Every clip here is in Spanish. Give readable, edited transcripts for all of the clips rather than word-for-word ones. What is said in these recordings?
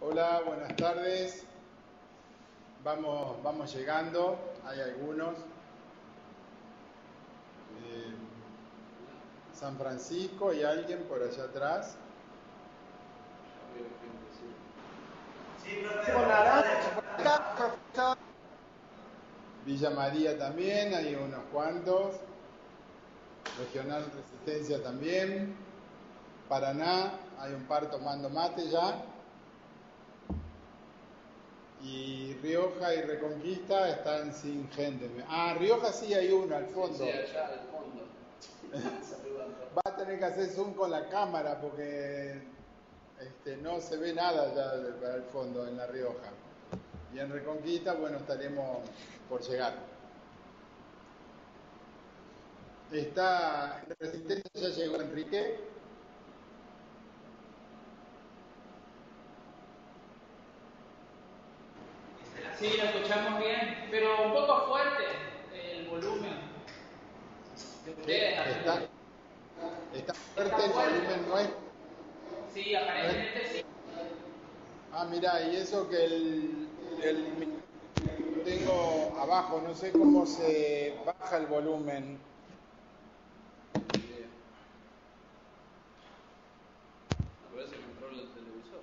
Hola, buenas tardes. Vamos llegando, hay algunos. San Francisco, ¿hay alguien por allá atrás? Sí, profesor. Villa María también, hay unos cuantos. Regional Resistencia también. Paraná, hay un par tomando mate ya. Y Rioja y Reconquista están sin gente. Rioja sí hay uno al fondo. Sí, allá al fondo. Va a tener que hacer zoom con la cámara porque no se ve nada ya para el fondo en La Rioja. Y en Reconquista, bueno, estaremos por llegar. Está en Resistencia, ya llegó Enrique. Sí, lo escuchamos bien, pero un poco fuerte el volumen de ustedes. Está fuerte el volumen nuestro. Sí, aparentemente sí. Mira, y eso que el tengo abajo, no sé cómo se baja el volumen. A ver si controla el televisor.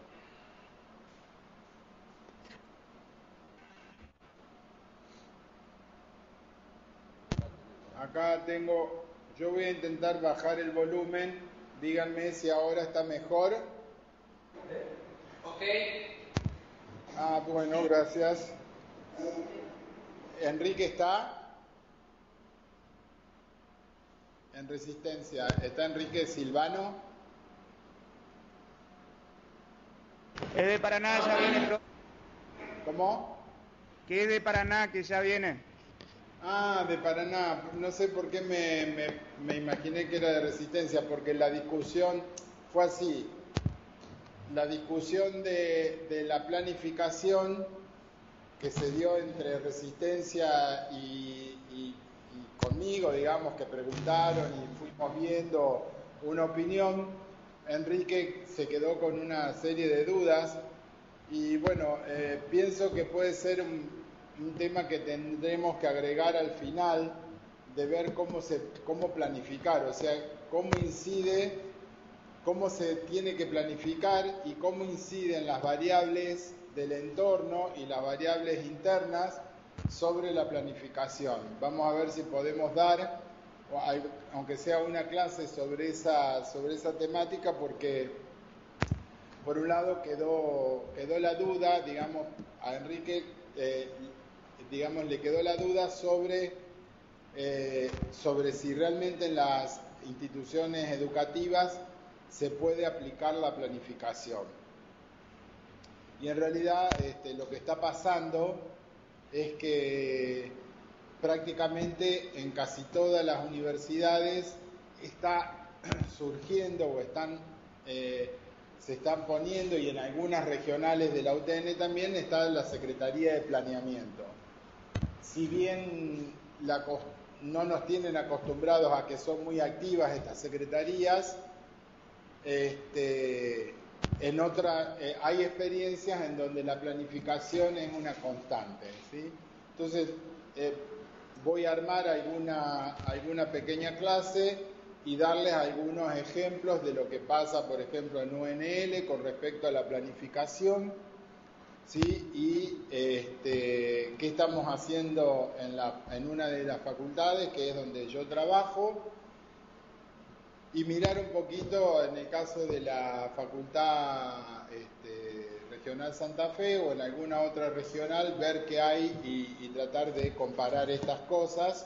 Acá tengo, yo voy a intentar bajar el volumen, díganme si ahora está mejor. Ok. Bueno, gracias. Enrique está en Resistencia. ¿Está Enrique Silvano? Es de Paraná, ya viene, profe. ¿Cómo? Que es de Paraná, que ya viene. De Paraná. No sé por qué me imaginé que era de Resistencia, porque la discusión fue así. La discusión de la planificación que se dio entre Resistencia y conmigo, digamos, que preguntaron y fuimos viendo una opinión. Enrique se quedó con una serie de dudas y bueno, pienso que puede ser un tema que tendremos que agregar al final, de ver cómo planificar, o sea, cómo se tiene que planificar y cómo inciden las variables del entorno y las variables internas sobre la planificación. Vamos a ver si podemos dar, aunque sea una clase sobre esa temática, porque por un lado quedó la duda, digamos, a Enrique, digamos, le quedó la duda sobre si realmente en las instituciones educativas se puede aplicar la planificación. Y en realidad lo que está pasando es que prácticamente en casi todas las universidades está surgiendo o se están poniendo, y en algunas regionales de la UTN también está la Secretaría de Planeamiento. Si bien no nos tienen acostumbrados a que son muy activas estas secretarías, en hay experiencias en donde la planificación es una constante, ¿sí? Entonces voy a armar alguna pequeña clase y darles algunos ejemplos de lo que pasa, por ejemplo, en UNL con respecto a la planificación, ¿sí? Y qué estamos haciendo en una de las facultades, que es donde yo trabajo, y mirar un poquito en el caso de la Facultad Regional Santa Fe o en alguna otra regional, ver qué hay y tratar de comparar estas cosas,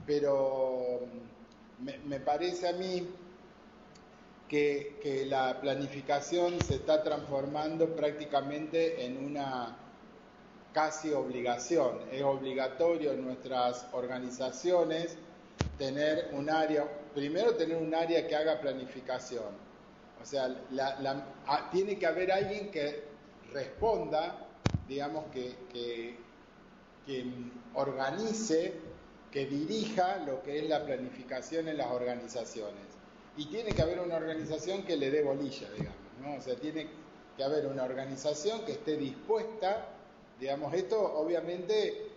pero me parece a mí que la planificación se está transformando prácticamente en una casi obligación. Es obligatorio en nuestras organizaciones tener un área que haga planificación. O sea, tiene que haber alguien que responda, digamos, que organice, que dirija lo que es la planificación en las organizaciones. Y tiene que haber una organización que le dé bolilla, digamos, ¿no? O sea, que haber una organización que esté dispuesta, digamos, esto obviamente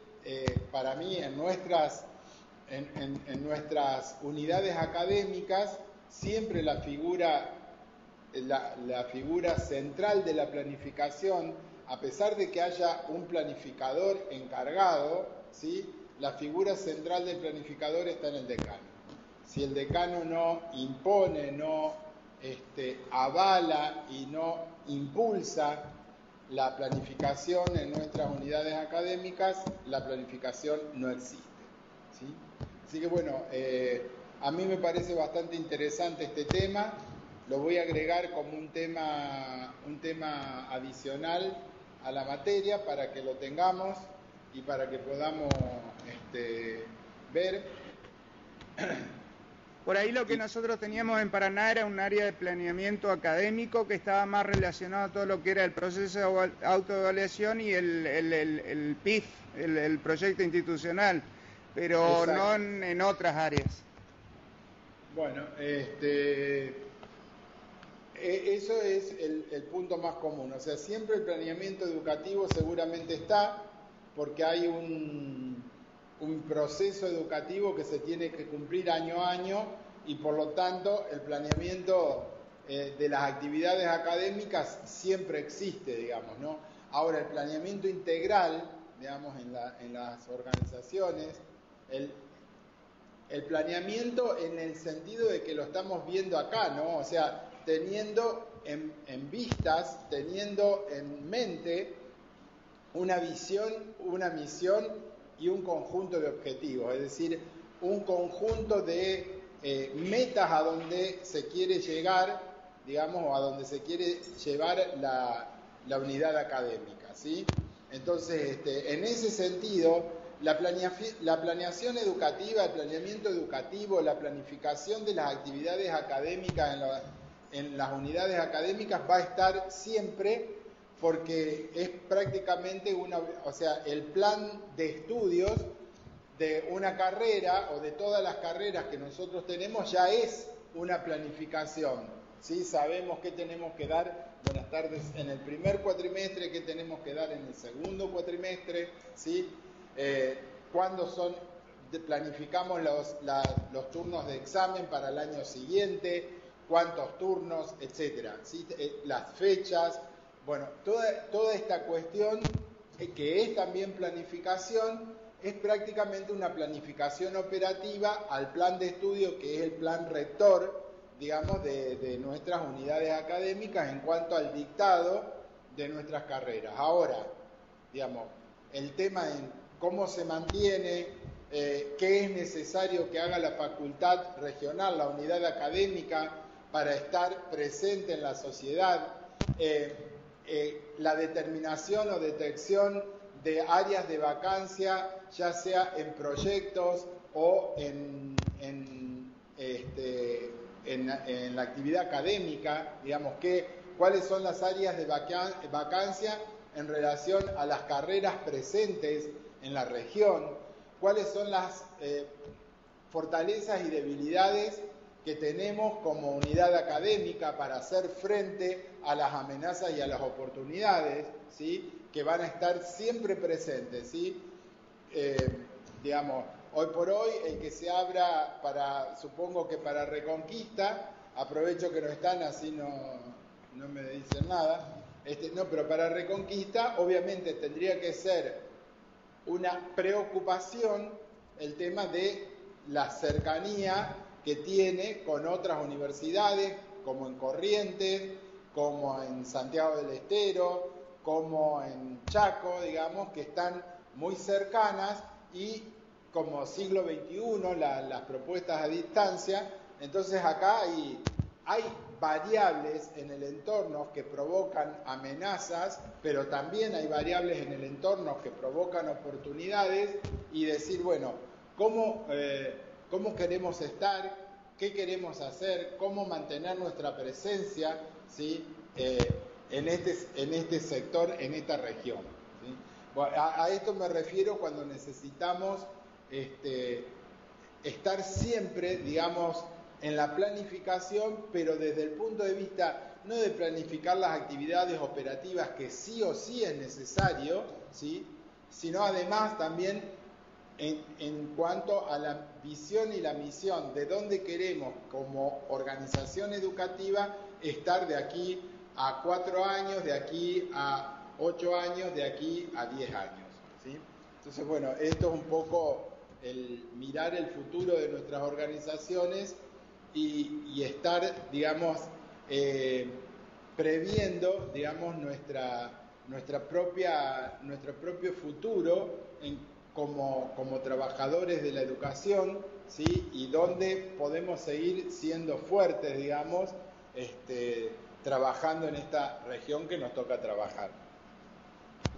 para mí en nuestras unidades académicas siempre la figura central de la planificación, a pesar de que haya un planificador encargado, ¿sí?, la figura central del planificador está en el decano. Si el decano no impone, no avala y no impulsa la planificación en nuestras unidades académicas, la planificación no existe, ¿sí? Así que bueno, a mí me parece bastante interesante este tema. Lo voy a agregar como un tema adicional a la materia para que lo tengamos y para que podamos ver. Por ahí lo que nosotros teníamos en Paraná era un área de planeamiento académico que estaba más relacionado a todo lo que era el proceso de autoevaluación y el PIF, el proyecto institucional, pero Exacto. no en otras áreas. Bueno, eso es el punto más común. O sea, siempre el planeamiento educativo seguramente está, porque hay un proceso educativo que se tiene que cumplir año a año y por lo tanto el planeamiento de las actividades académicas siempre existe, digamos, ¿no? Ahora, el planeamiento integral, digamos, en las organizaciones, el planeamiento en el sentido de que lo estamos viendo acá, ¿no? O sea, teniendo en vistas, teniendo en mente una visión, una misión y un conjunto de objetivos, es decir, un conjunto de metas a donde se quiere llegar, digamos, o a donde se quiere llevar la unidad académica, ¿sí? Entonces, en ese sentido, la planeación educativa, el planeamiento educativo, la planificación de las actividades académicas en las unidades académicas va a estar siempre, porque es prácticamente el plan de estudios de una carrera o de todas las carreras que nosotros tenemos ya es una planificación, ¿sí? Sabemos qué tenemos que dar, buenas tardes, en el primer cuatrimestre, qué tenemos que dar en el segundo cuatrimestre, ¿sí? Planificamos los turnos de examen para el año siguiente, cuántos turnos, etcétera, ¿sí? Las fechas. Bueno, toda esta cuestión, que es también planificación, es prácticamente una planificación operativa al plan de estudio, que es el plan rector, digamos, de nuestras unidades académicas en cuanto al dictado de nuestras carreras. Ahora, digamos, el tema en cómo se mantiene, qué es necesario que haga la facultad regional, la unidad académica, para estar presente en la sociedad, la determinación o detección de áreas de vacancia, ya sea en proyectos o en la actividad académica, digamos, cuáles son las áreas de vacancia en relación a las carreras presentes en la región, cuáles son las fortalezas y debilidades que tenemos como unidad académica para hacer frente a las amenazas y a las oportunidades, ¿sí?, que van a estar siempre presentes, ¿sí? Digamos, hoy por hoy el que se abra supongo que para Reconquista, aprovecho que no están, así no me dicen nada, pero para Reconquista obviamente tendría que ser una preocupación el tema de la cercanía que tiene con otras universidades, como en Corrientes, como en Santiago del Estero, como en Chaco, digamos, que están muy cercanas, y como siglo XXI, las propuestas a distancia. Entonces acá hay variables en el entorno que provocan amenazas, pero también hay variables en el entorno que provocan oportunidades, y decir, bueno, ¿cómo queremos estar? ¿Qué queremos hacer? ¿Cómo mantener nuestra presencia, ¿sí?, en este sector, en esta región, ¿sí? Bueno, a esto me refiero cuando necesitamos estar siempre, digamos, en la planificación, pero desde el punto de vista no de planificar las actividades operativas que sí o sí es necesario, ¿sí? Sino además también en cuanto a la visión y la misión de dónde queremos como organización educativa estar de aquí a 4 años, de aquí a 8 años, de aquí a 10 años, ¿sí? Entonces, bueno, esto es un poco el mirar el futuro de nuestras organizaciones y estar, digamos, previendo, digamos, nuestro propio futuro como trabajadores de la educación, ¿sí? Y dónde podemos seguir siendo fuertes, digamos, trabajando en esta región que nos toca trabajar.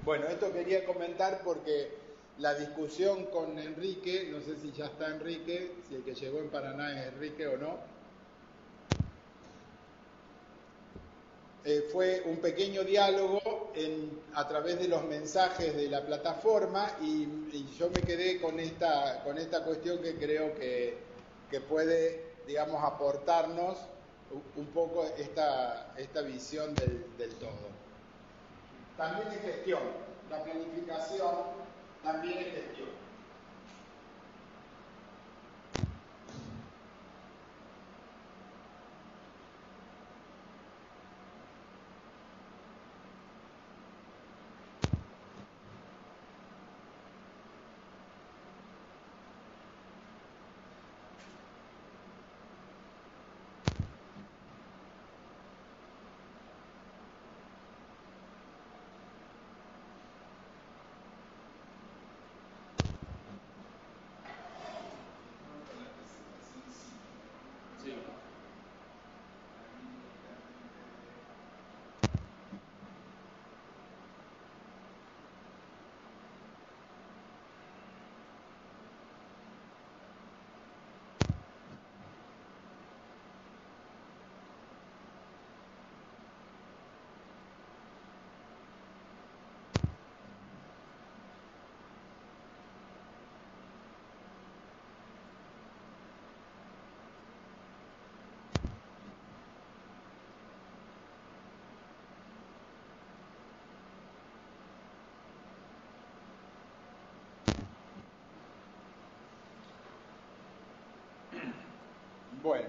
Bueno, esto quería comentar porque la discusión con Enrique, no sé si ya está Enrique, si el que llegó en Paraná es Enrique o no, fue un pequeño diálogo a través de los mensajes de la plataforma y yo me quedé con esta cuestión que creo que puede, digamos, aportarnos un poco esta visión del todo. También es gestión, la planificación también es gestión. Sí. Bueno,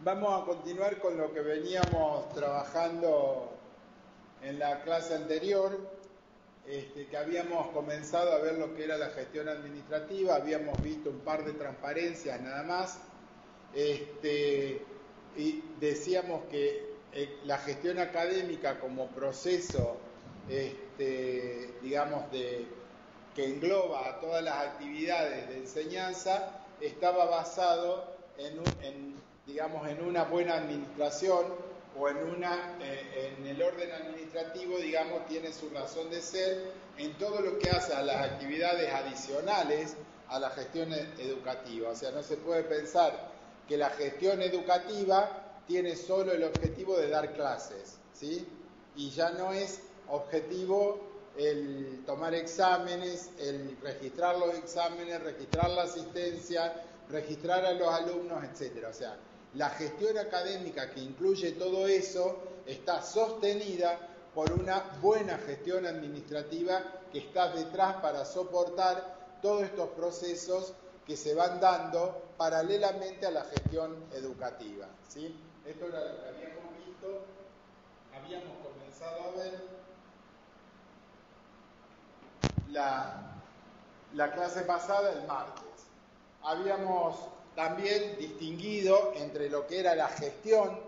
vamos a continuar con lo que veníamos trabajando en la clase anterior, que habíamos comenzado a ver lo que era la gestión administrativa, habíamos visto un par de transparencias nada más, y decíamos que la gestión académica como proceso, digamos, que engloba a todas las actividades de enseñanza, estaba basado digamos, en una buena administración o en el orden administrativo, digamos, tiene su razón de ser en todo lo que hace a las actividades adicionales a la gestión educativa. O sea, no se puede pensar que la gestión educativa tiene solo el objetivo de dar clases, ¿sí? Y ya no es objetivo el tomar exámenes, el registrar los exámenes, registrar la asistencia, registrar a los alumnos, etc. O sea, la gestión académica que incluye todo eso está sostenida por una buena gestión administrativa que está detrás para soportar todos estos procesos que se van dando paralelamente a la gestión educativa, ¿sí? Esto era lo que habíamos visto, habíamos comenzado a ver la clase pasada el martes. Habíamos también distinguido entre lo que era la gestión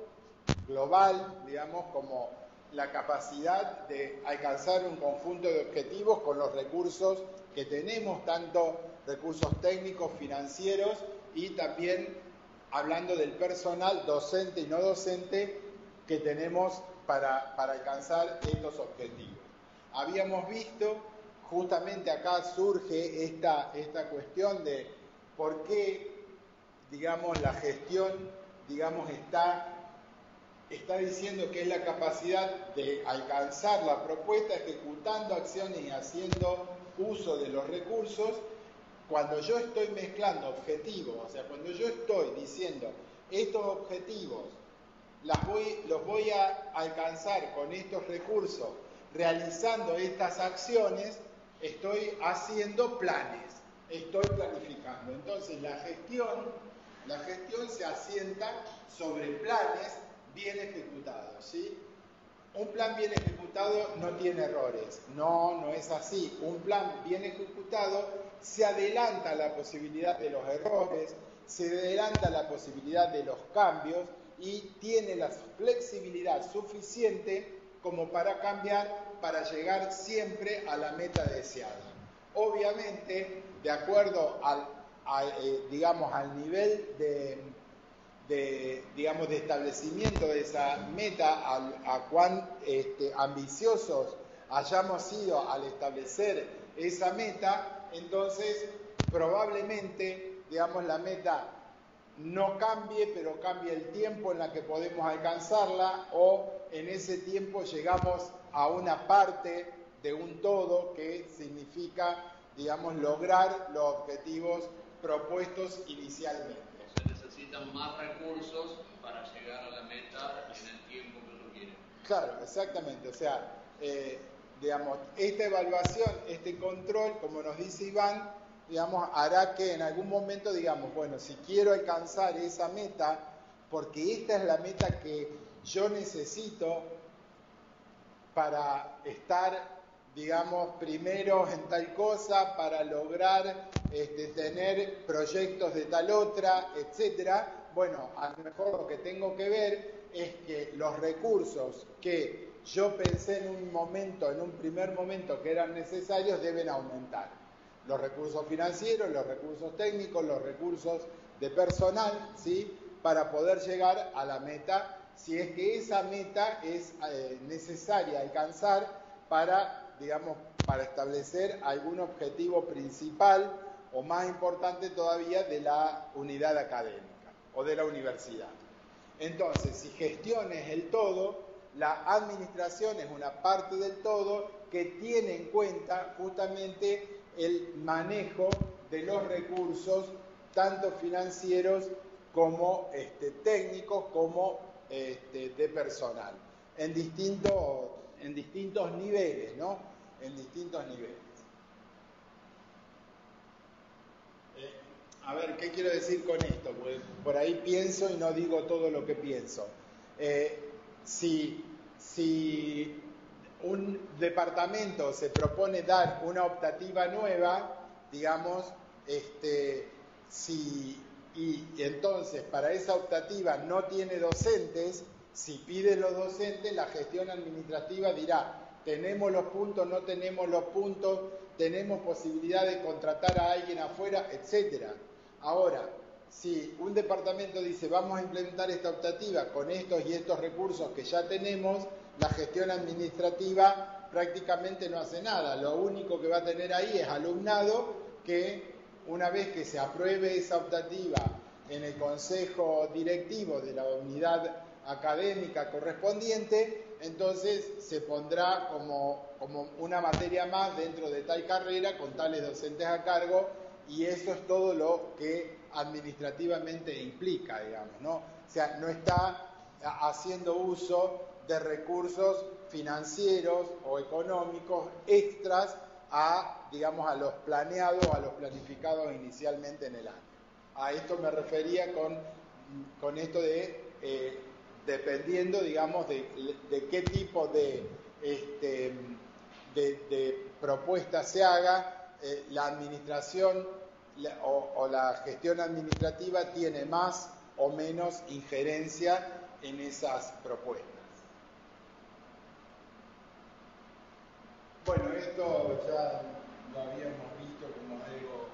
global, digamos, como la capacidad de alcanzar un conjunto de objetivos con los recursos que tenemos, tanto recursos técnicos, financieros y también hablando del personal docente y no docente que tenemos para alcanzar estos objetivos. Habíamos visto, justamente acá surge esta cuestión de por qué, digamos, la gestión, digamos, está diciendo que es la capacidad de alcanzar la propuesta, ejecutando acciones y haciendo uso de los recursos. Cuando yo estoy mezclando objetivos, o sea, cuando yo estoy diciendo estos objetivos los voy a alcanzar con estos recursos, realizando estas acciones, estoy haciendo planes, estoy planificando. Entonces la gestión se asienta sobre planes bien ejecutados, ¿sí? Un plan bien ejecutado no tiene errores, no es así. Un plan bien ejecutado se adelanta a la posibilidad de los errores, se adelanta a la posibilidad de los cambios y tiene la flexibilidad suficiente como para cambiar, para llegar siempre a la meta deseada. Obviamente, de acuerdo al nivel de establecimiento de esa meta, a cuán ambiciosos hayamos sido al establecer esa meta, entonces probablemente, la meta no cambie, pero cambie el tiempo en la que podemos alcanzarla, o en ese tiempo llegamos a una parte de un todo que significa, lograr los objetivos propuestos inicialmente. Se necesitan más recursos para llegar a la meta en el tiempo que uno quiere. Claro, exactamente. O sea, esta evaluación, este control, como nos dice Iván, hará que en algún momento bueno, si quiero alcanzar esa meta, porque esta es la meta que yo necesito para estar, primero en tal cosa, para lograr tener proyectos de tal otra, etcétera. Bueno, a lo mejor lo que tengo que ver es que los recursos que yo pensé en un primer momento que eran necesarios, deben aumentar. Los recursos financieros, los recursos técnicos, los recursos de personal, ¿sí? Para poder llegar a la meta, si es que esa meta es necesaria alcanzar para establecer algún objetivo principal o más importante todavía de la unidad académica o de la universidad. Entonces, si gestión es el todo, la administración es una parte del todo que tiene en cuenta justamente el manejo de los recursos, tanto financieros como técnicos, como de personal, en distintos niveles, ¿no? En distintos niveles. A ver, ¿qué quiero decir con esto? Pues por ahí pienso y no digo todo lo que pienso. Si un departamento se propone dar una optativa nueva, y entonces para esa optativa no tiene docentes, si pide los docentes, la gestión administrativa dirá, tenemos los puntos, no tenemos los puntos, tenemos posibilidad de contratar a alguien afuera, etcétera. Ahora, si un departamento dice, vamos a implementar esta optativa con estos y estos recursos que ya tenemos, la gestión administrativa prácticamente no hace nada. Lo único que va a tener ahí es alumnado que, una vez que se apruebe esa optativa en el consejo directivo de la unidad académica correspondiente, entonces se pondrá como una materia más dentro de tal carrera con tales docentes a cargo, y eso es todo lo que administrativamente implica, ¿no? O sea, no está haciendo uso de recursos financieros o económicos extras a los planeados, a los planificados inicialmente en el año. A esto me refería con esto de dependiendo, de qué tipo de propuesta se haga, la administración o la gestión administrativa tiene más o menos injerencia en esas propuestas. Bueno, esto ya lo habíamos visto como algo.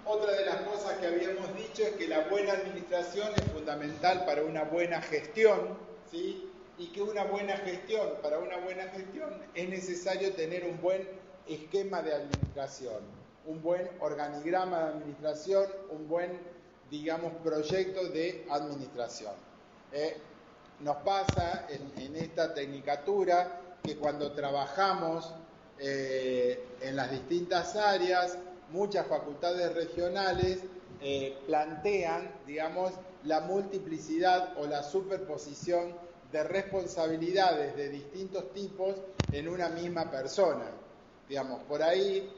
Otra de las cosas que habíamos dicho es que la buena administración es fundamental para una buena gestión, ¿sí? Y que para una buena gestión es necesario tener un buen esquema de administración, un buen organigrama de administración, un buen, proyecto de administración. Nos pasa en esta tecnicatura que cuando trabajamos en las distintas áreas, muchas facultades regionales plantean, la multiplicidad o la superposición de responsabilidades de distintos tipos en una misma persona. Digamos, por ahí,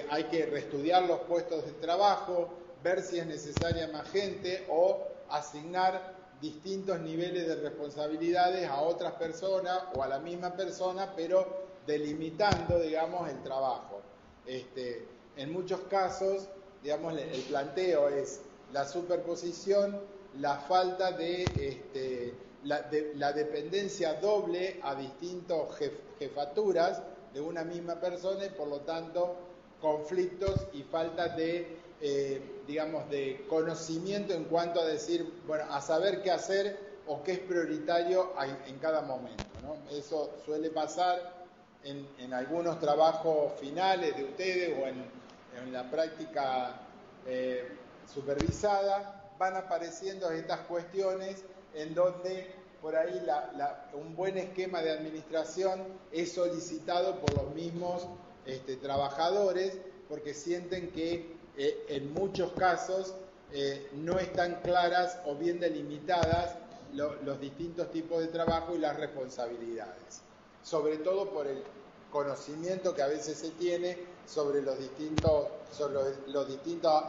hay que reestudiar los puestos de trabajo, ver si es necesaria más gente o asignar distintos niveles de responsabilidades a otras personas o a la misma persona, pero delimitando, digamos, el trabajo. En muchos casos, digamos, el planteo es la superposición, la falta de la dependencia doble a distintas jefaturas de una misma persona y por lo tanto conflictos y falta de, de conocimiento en cuanto a decir, a saber qué hacer o qué es prioritario en cada momento, ¿no? Eso suele pasar en algunos trabajos finales de ustedes o en la práctica supervisada. Van apareciendo estas cuestiones en donde por ahí un buen esquema de administración es solicitado por los mismos trabajadores porque sienten que en muchos casos no están claras o bien delimitadas los distintos tipos de trabajo y las responsabilidades, sobre todo por el conocimiento que a veces se tiene sobre los distintos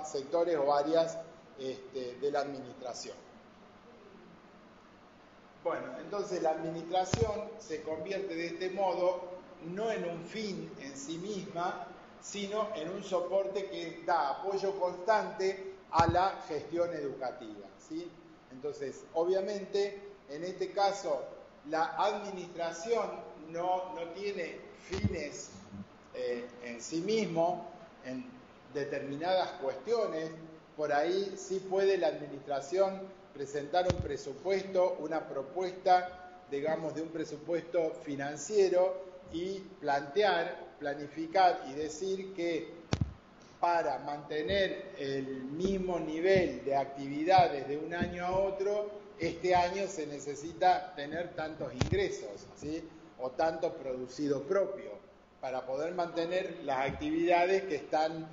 sectores o áreas de la administración. Bueno, entonces la administración se convierte de este modo no en un fin en sí misma, sino en un soporte que da apoyo constante a la gestión educativa, ¿sí? Entonces, obviamente, en este caso, la administración no tiene fines en sí mismo, en determinadas cuestiones. Por ahí sí puede la administración presentar un presupuesto, una propuesta, digamos, de un presupuesto financiero y planificar y decir que para mantener el mismo nivel de actividades de un año a otro, este año se necesita tener tantos ingresos, ¿sí? O tanto producido propio, para poder mantener las actividades que están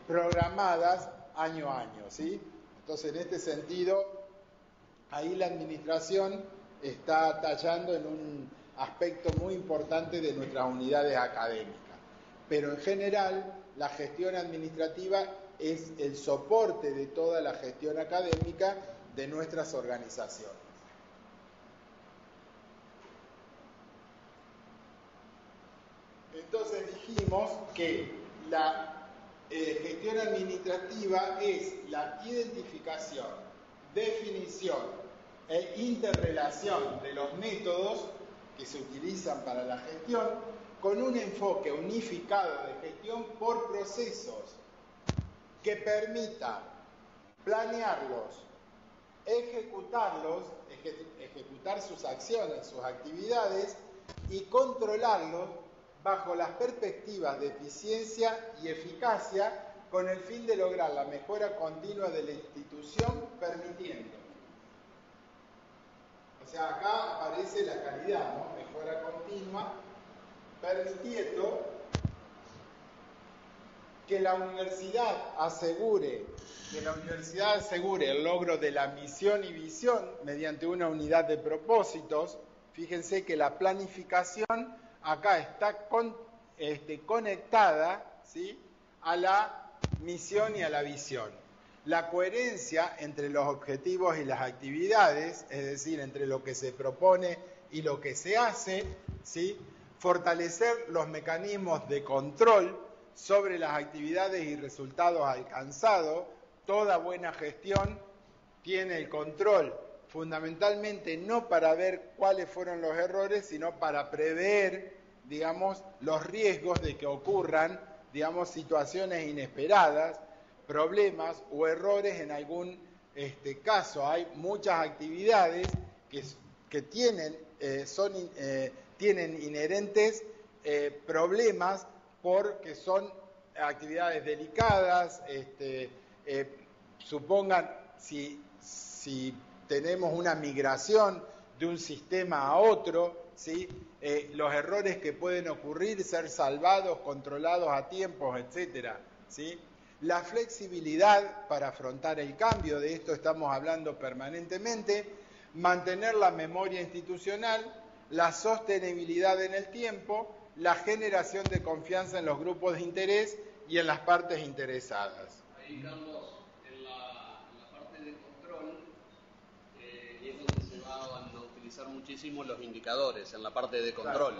programadas año a año, ¿sí? Entonces, en este sentido, ahí la administración está tallando en un aspecto muy importante de nuestras unidades académicas. Pero en general, la gestión administrativa es el soporte de toda la gestión académica de nuestras organizaciones. Entonces dijimos que la gestión administrativa es la identificación, definición e interrelación de los métodos que se utilizan para la gestión con un enfoque unificado de gestión por procesos que permita planearlos, ejecutar sus acciones, sus actividades y controlarlos bajo las perspectivas de eficiencia y eficacia con el fin de lograr la mejora continua de la institución, permitiendo. O sea, acá aparece la calidad, ¿no? Mejora continua, permitiendo que la universidad asegure el logro de la misión y visión mediante una unidad de propósitos. Fíjense que la planificación acá está conectada, ¿sí?, a la misión y a la visión. La coherencia entre los objetivos y las actividades, es decir, entre lo que se propone y lo que se hace, ¿sí?, fortalecer los mecanismos de control sobre las actividades y resultados alcanzados. Toda buena gestión tiene el control, fundamentalmente no para ver cuáles fueron los errores, sino para prever, digamos, los riesgos de que ocurran, digamos, situaciones inesperadas, problemas o errores en algún caso. Hay muchas actividades que tienen inherentes problemas porque son actividades delicadas. Supongan si tenemos una migración de un sistema a otro, ¿sí?, los errores que pueden ocurrir, ser salvados, controlados a tiempos, etcétera, ¿sí? La flexibilidad para afrontar el cambio, de esto estamos hablando permanentemente, mantener la memoria institucional, la sostenibilidad en el tiempo, la generación de confianza en los grupos de interés y en las partes interesadas. Ahí, Carlos, en la parte de control, es donde se van a utilizar muchísimo los indicadores, en la parte de control,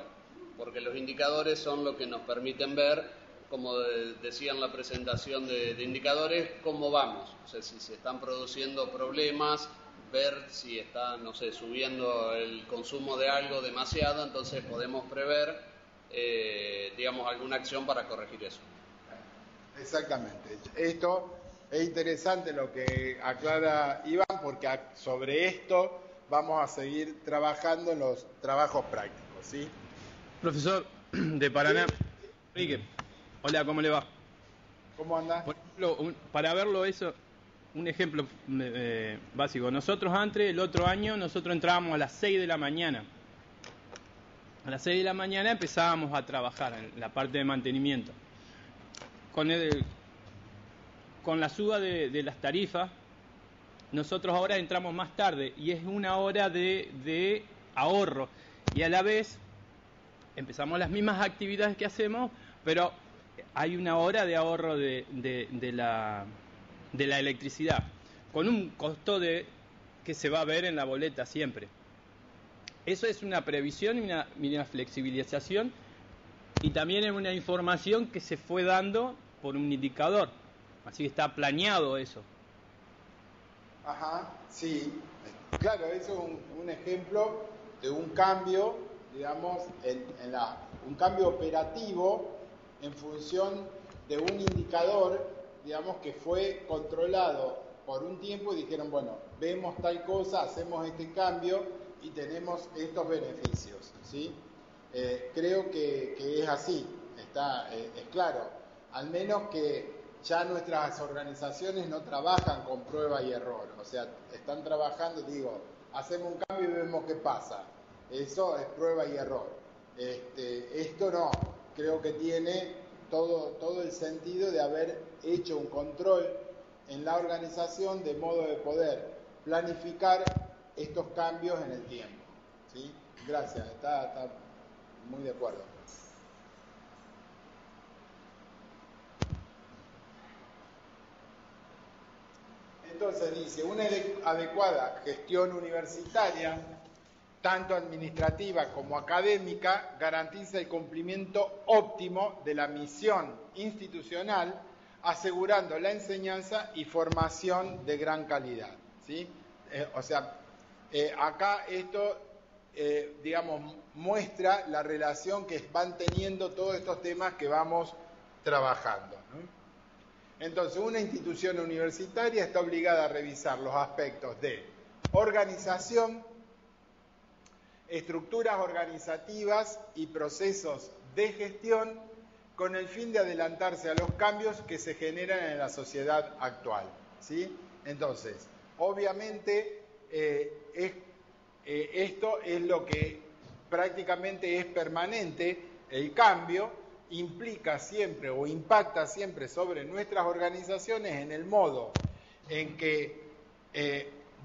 porque los indicadores son lo que nos permiten ver, como decía en la presentación de indicadores, cómo vamos, o sea, si se están produciendo problemas, ver si está, no sé, subiendo el consumo de algo demasiado, entonces podemos prever, digamos, alguna acción para corregir eso. Exactamente. Esto es interesante lo que aclara Iván, porque sobre esto vamos a seguir trabajando en los trabajos prácticos, ¿sí? Profesor de Paraná, Enrique, hola, ¿cómo le va? ¿Cómo anda? Por ejemplo, para verlo eso, un ejemplo básico. Nosotros antes, el otro año, nosotros entrábamos a las 6 de la mañana. A las 6 de la mañana empezábamos a trabajar en la parte de mantenimiento. Con la suba de las tarifas, nosotros ahora entramos más tarde y es una hora de ahorro. Y a la vez empezamos las mismas actividades que hacemos, pero hay una hora de ahorro de la electricidad, con un costo que se va a ver en la boleta siempre. Eso es una previsión y una flexibilización, y también es una información que se fue dando por un indicador, así que está planeado eso. Ajá, sí, claro, eso es un ejemplo de un cambio, digamos, un cambio operativo en función de un indicador, digamos, que fue controlado por un tiempo y dijeron, bueno, vemos tal cosa, hacemos este cambio y tenemos estos beneficios, ¿sí? Creo que es así, es claro, al menos que ya nuestras organizaciones no trabajan con prueba y error, o sea, están trabajando, digo, hacemos un cambio y vemos qué pasa, eso es prueba y error. Esto no, creo que tiene todo el sentido de haber hecho un control en la organización de modo de poder planificar estos cambios en el tiempo, ¿sí? Gracias, está muy de acuerdo. Entonces dice, una adecuada gestión universitaria, tanto administrativa como académica, garantiza el cumplimiento óptimo de la misión institucional, asegurando la enseñanza y formación de gran calidad, ¿sí? Acá esto, digamos, muestra la relación que van teniendo todos estos temas que vamos trabajando, ¿no? Entonces, una institución universitaria está obligada a revisar los aspectos de organización, estructuras organizativas y procesos de gestión con el fin de adelantarse a los cambios que se generan en la sociedad actual, ¿sí? Entonces, obviamente, esto es lo que prácticamente es permanente, el cambio implica siempre o impacta siempre sobre nuestras organizaciones en el modo en que,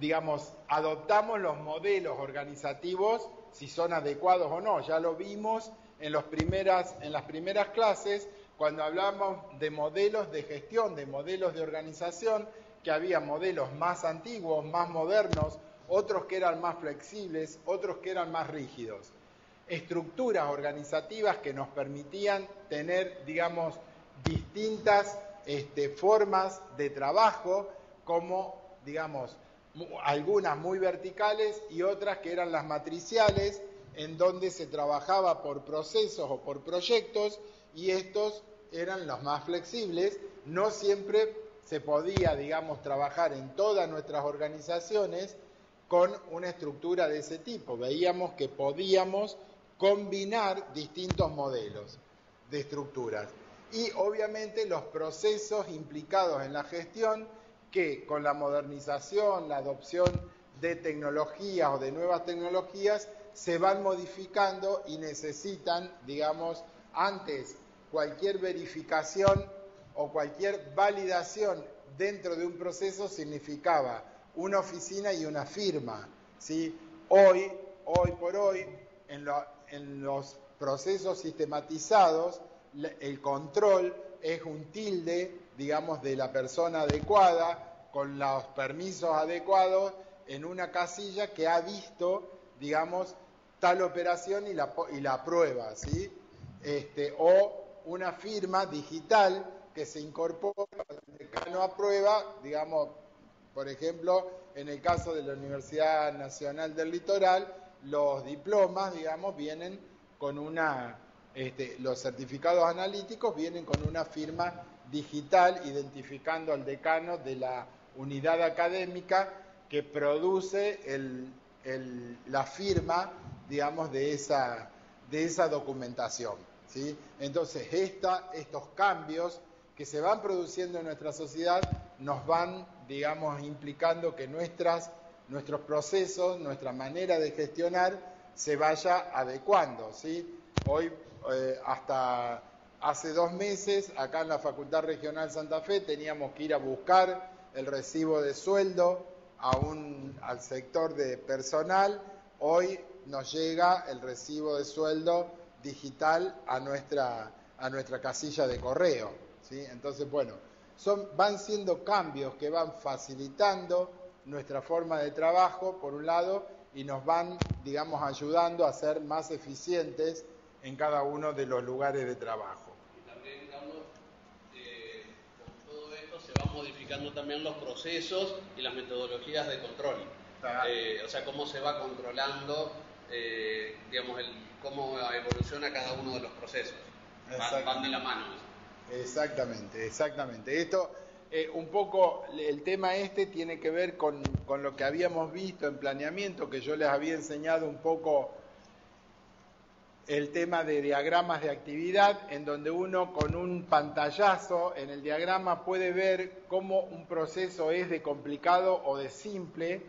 digamos, adoptamos los modelos organizativos, si son adecuados o no. Ya lo vimos en las primeras clases, cuando hablamos de modelos de gestión, de modelos de organización, que había modelos más antiguos, más modernos, otros que eran más flexibles, otros que eran más rígidos. Estructuras organizativas que nos permitían tener, digamos, distintas formas de trabajo, como, digamos, algunas muy verticales y otras que eran las matriciales, en donde se trabajaba por procesos o por proyectos, y estos eran los más flexibles. No siempre se podía, digamos, trabajar en todas nuestras organizaciones con una estructura de ese tipo. Veíamos que podíamos combinar distintos modelos de estructuras. Y obviamente los procesos implicados en la gestión, que con la modernización, la adopción de tecnologías o de nuevas tecnologías, se van modificando y necesitan, digamos, antes cualquier verificación o cualquier validación dentro de un proceso significaba una oficina y una firma, ¿sí? Hoy por hoy, en los procesos sistematizados, el control es un tilde, digamos, de la persona adecuada, con los permisos adecuados, en una casilla que ha visto, digamos, tal operación y la aprueba, ¿sí? O una firma digital que se incorpora, el decano aprueba, digamos, por ejemplo, en el caso de la Universidad Nacional del Litoral, los diplomas, digamos, vienen con los certificados analíticos vienen con una firma digital identificando al decano de la unidad académica que produce la firma, digamos, de esa documentación, ¿sí? Entonces, estos cambios que se van produciendo en nuestra sociedad nos van, digamos, implicando que nuestros procesos, nuestra manera de gestionar se vaya adecuando, ¿sí? Hoy, hasta hace 2 meses, acá en la Facultad Regional Santa Fe, teníamos que ir a buscar el recibo de sueldo al sector de personal. Hoy nos llega el recibo de sueldo digital a nuestra casilla de correo, ¿sí? Entonces, bueno, van siendo cambios que van facilitando nuestra forma de trabajo, por un lado, y nos van, digamos, ayudando a ser más eficientes en cada uno de los lugares de trabajo. Y también, Carlos, con todo esto se van modificando también los procesos y las metodologías de control. O sea, cómo se va controlando, digamos, cómo evoluciona cada uno de los procesos. Van de la mano. Exactamente. Esto, un poco, el tema tiene que ver con lo que habíamos visto en planeamiento, que yo les había enseñado un poco el tema de diagramas de actividad, en donde uno con un pantallazo en el diagrama puede ver cómo un proceso es de complicado o de simple,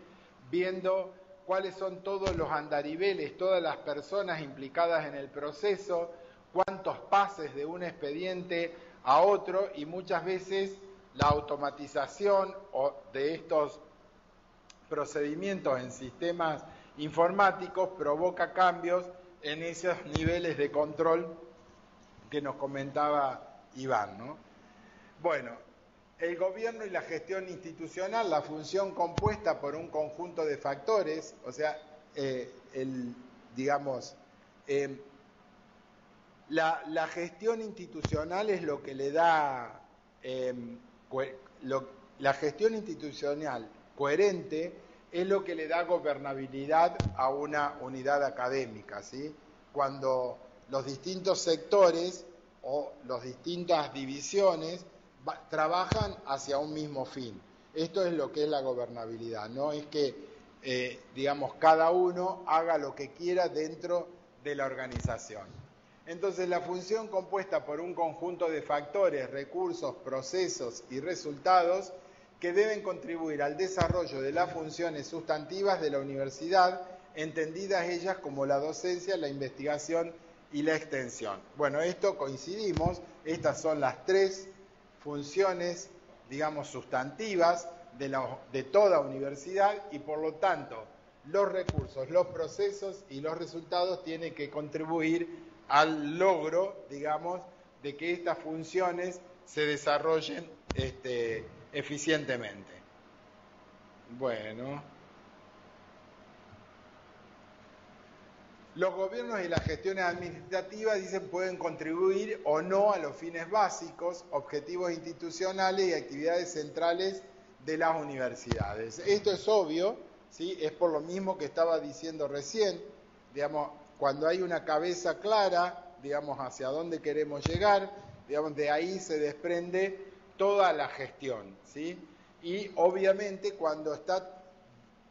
viendo cuáles son todos los andariveles, todas las personas implicadas en el proceso, cuántos pases de un expediente a otro, y muchas veces la automatización de estos procedimientos en sistemas informáticos provoca cambios en esos niveles de control que nos comentaba Iván, ¿no? Bueno, el gobierno y la gestión institucional, la función compuesta por un conjunto de factores, o sea, la gestión institucional es lo que le da, la gestión institucional coherente es lo que le da gobernabilidad a una unidad académica, ¿sí? Cuando los distintos sectores o las distintas divisiones trabajan hacia un mismo fin. Esto es lo que es la gobernabilidad, no es que, cada uno haga lo que quiera dentro de la organización. Entonces, la función compuesta por un conjunto de factores, recursos, procesos y resultados que deben contribuir al desarrollo de las funciones sustantivas de la universidad, entendidas ellas como la docencia, la investigación y la extensión. Bueno, esto coincidimos, estas son las 3 funciones, digamos, sustantivas de toda universidad, y por lo tanto los recursos, los procesos y los resultados tienen que contribuir al logro, digamos, de que estas funciones se desarrollen eficientemente. Bueno, los gobiernos y las gestiones administrativas, dicen, pueden contribuir o no a los fines básicos, objetivos institucionales y actividades centrales de las universidades. Esto es obvio, ¿sí? Es por lo mismo que estaba diciendo recién, digamos, cuando hay una cabeza clara, digamos, hacia dónde queremos llegar, digamos, de ahí se desprende toda la gestión, ¿sí? Y obviamente cuando está,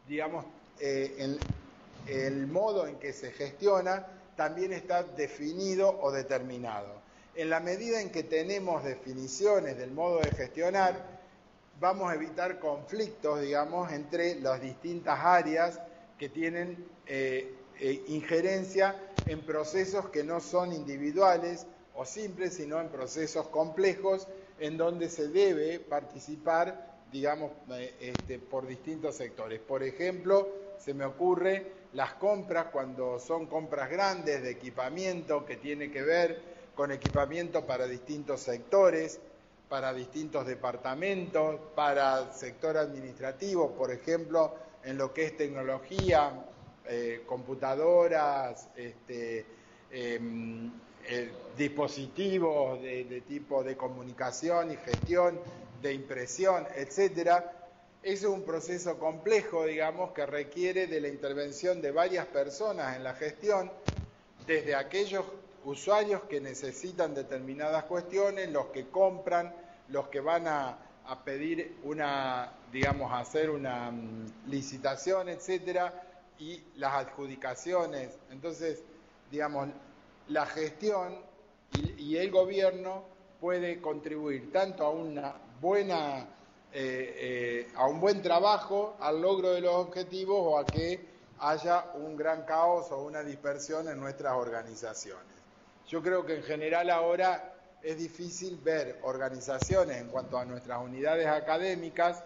digamos, el modo en que se gestiona también está definido o determinado. En la medida en que tenemos definiciones del modo de gestionar, vamos a evitar conflictos, digamos, entre las distintas áreas que tienen injerencia en procesos que no son individuales o simples, sino en procesos complejos en donde se debe participar, digamos, por distintos sectores. Por ejemplo, se me ocurre las compras, cuando son compras grandes de equipamiento que tiene que ver con equipamiento para distintos sectores, para distintos departamentos, para sector administrativo, por ejemplo, en lo que es tecnología, computadoras, dispositivos de tipo de comunicación y gestión, de impresión, etcétera. Es un proceso complejo, digamos, que requiere de la intervención de varias personas en la gestión, desde aquellos usuarios que necesitan determinadas cuestiones, los que compran, los que van a pedir digamos, a hacer una licitación, etcétera, y las adjudicaciones. Entonces, digamos, la gestión y el gobierno puede contribuir tanto a una buena a un buen trabajo, al logro de los objetivos, o a que haya un gran caos o una dispersión en nuestras organizaciones. Yo creo que en general ahora es difícil ver organizaciones en cuanto a nuestras unidades académicas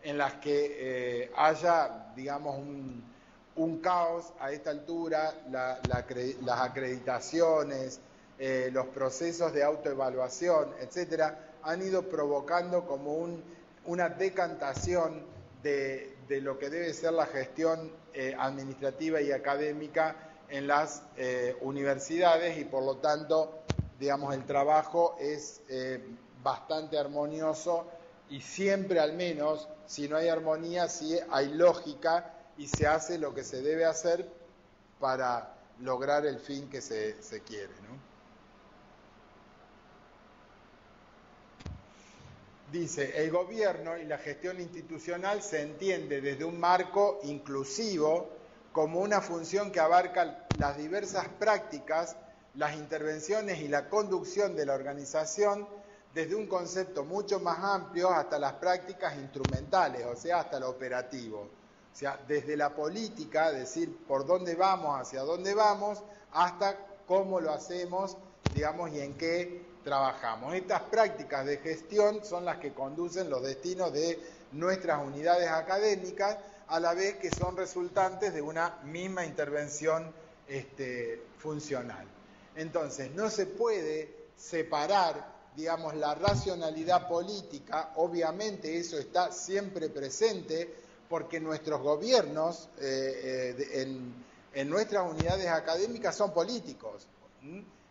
en las que haya, digamos, un caos a esta altura. Las acreditaciones, los procesos de autoevaluación, etcétera, han ido provocando como una decantación de lo que debe ser la gestión administrativa y académica en las universidades, y por lo tanto, digamos, el trabajo es bastante armonioso, y siempre, al menos, si no hay armonía, sí hay lógica y se hace lo que se debe hacer para lograr el fin que se quiere, ¿no? Dice, el gobierno y la gestión institucional se entiende desde un marco inclusivo como una función que abarca las diversas prácticas, las intervenciones y la conducción de la organización, desde un concepto mucho más amplio hasta las prácticas instrumentales, o sea, hasta lo operativo. O sea, desde la política, decir por dónde vamos, hacia dónde vamos, hasta cómo lo hacemos, digamos, y en qué trabajamos. Estas prácticas de gestión son las que conducen los destinos de nuestras unidades académicas, a la vez que son resultantes de una misma intervención funcional. Entonces, no se puede separar, digamos, la racionalidad política. Obviamente eso está siempre presente, porque nuestros gobiernos en nuestras unidades académicas son políticos.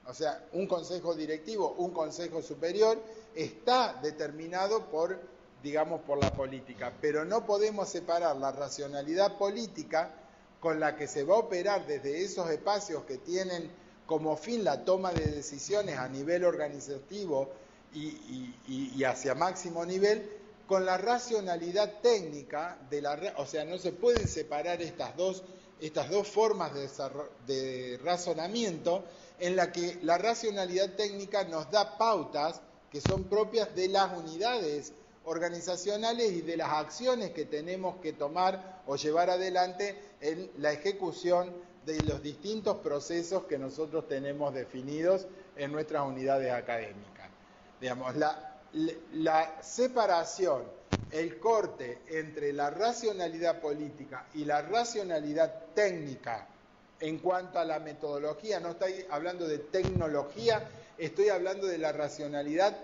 O sea, un consejo directivo, un consejo superior está determinado por, digamos, por la política, pero no podemos separar la racionalidad política con la que se va a operar desde esos espacios que tienen como fin la toma de decisiones a nivel organizativo y hacia máximo nivel, con la racionalidad técnica o sea, no se pueden separar estas dos formas de razonamiento, en la que la racionalidad técnica nos da pautas que son propias de las unidades organizacionales y de las acciones que tenemos que tomar o llevar adelante en la ejecución de los distintos procesos que nosotros tenemos definidos en nuestras unidades académicas. Digamos, la separación, el corte entre la racionalidad política y la racionalidad técnica en cuanto a la metodología, no estoy hablando de tecnología, estoy hablando de la racionalidad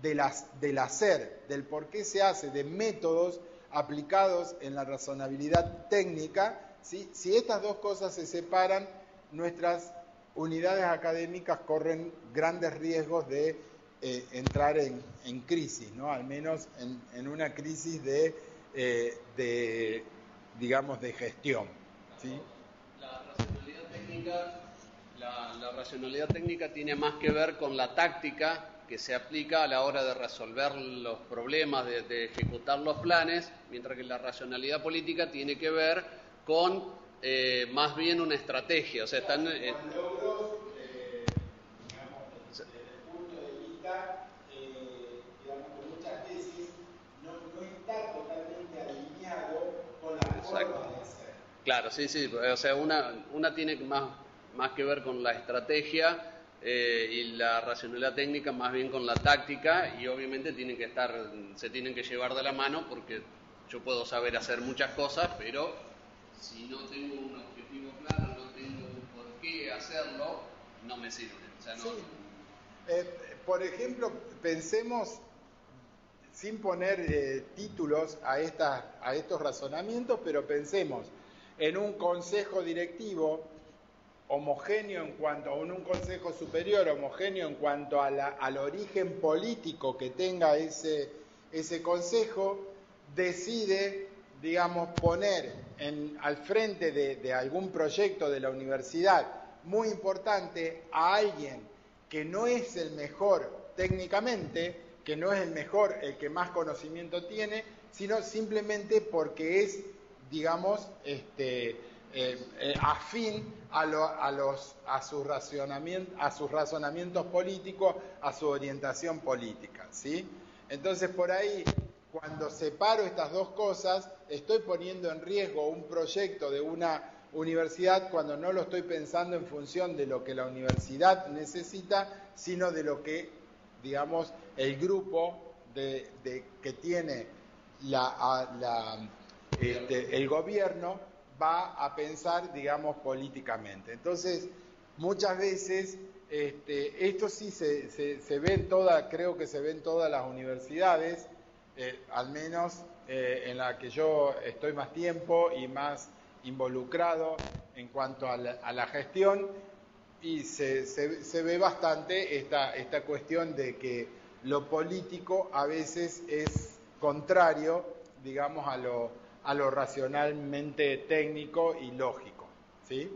del hacer, del por qué se hace, de métodos aplicados en la razonabilidad técnica. ¿Sí? Si estas dos cosas se separan, nuestras unidades académicas corren grandes riesgos de entrar en crisis, ¿no? Al menos en una crisis digamos, de gestión, ¿sí? La racionalidad técnica tiene más que ver con la táctica que se aplica a la hora de resolver los problemas, de ejecutar los planes, mientras que la racionalidad política tiene que ver con más bien una estrategia. O sea, están con logros, digamos, desde el punto de vista, digamos, que muchas veces no está totalmente alineado con la forma de hacer. Claro, sí, o sea, una tiene más que ver con la estrategia, y la racionalidad técnica más bien con la táctica, y obviamente se tienen que llevar de la mano, porque yo puedo saber hacer muchas cosas, pero si no tengo un objetivo claro, no tengo un por qué hacerlo, no me sirve. O sea, no, Sí. Por ejemplo, pensemos, sin poner títulos a estos razonamientos, pero pensemos en un consejo directivo homogéneo o en un consejo superior homogéneo en cuanto al origen político que tenga ese consejo, decide, digamos, poner al frente de algún proyecto de la universidad muy importante a alguien que no es el mejor técnicamente, que no es el mejor, el que más conocimiento tiene, sino simplemente porque es, digamos, afín a sus razonamientos políticos, a su orientación política, ¿sí? Entonces, por ahí, cuando separo estas dos cosas, estoy poniendo en riesgo un proyecto de una universidad cuando no lo estoy pensando en función de lo que la universidad necesita, sino de lo que, digamos, el grupo que tiene el gobierno va a pensar, digamos, políticamente. Entonces, muchas veces, esto sí se ve creo que se ve en todas las universidades, al menos en la que yo estoy más tiempo y más involucrado en cuanto a la gestión, y se ve bastante esta cuestión de que lo político a veces es contrario, digamos, a lo racionalmente técnico y lógico, ¿sí?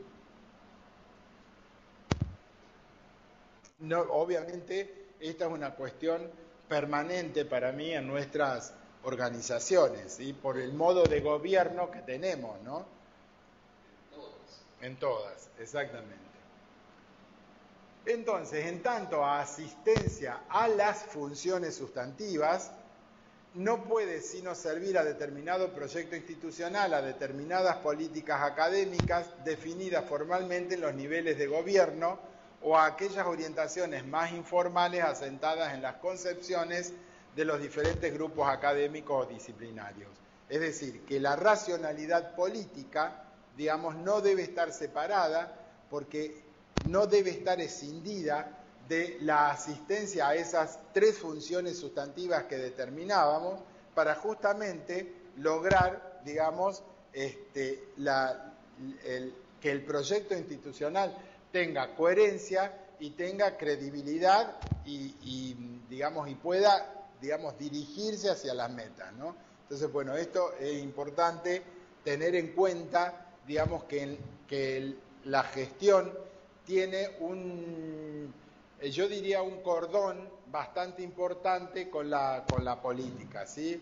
No, obviamente, esta es una cuestión permanente para mí en nuestras organizaciones, ¿sí? Por el modo de gobierno que tenemos, ¿no? En todas, exactamente. Entonces, en tanto a asistencia a las funciones sustantivas, no puede sino servir a determinado proyecto institucional, a determinadas políticas académicas definidas formalmente en los niveles de gobierno, o a aquellas orientaciones más informales asentadas en las concepciones de los diferentes grupos académicos o disciplinarios. Es decir, que la racionalidad política, digamos, no debe estar separada, porque no debe estar escindida de la asistencia a esas tres funciones sustantivas que determinábamos, para justamente lograr, digamos, que el proyecto institucional tenga coherencia y tenga credibilidad y pueda, digamos, dirigirse hacia las metas, ¿no? Entonces, bueno, esto es importante tener en cuenta, digamos, que la gestión tiene yo diría un cordón bastante importante con la política, ¿sí?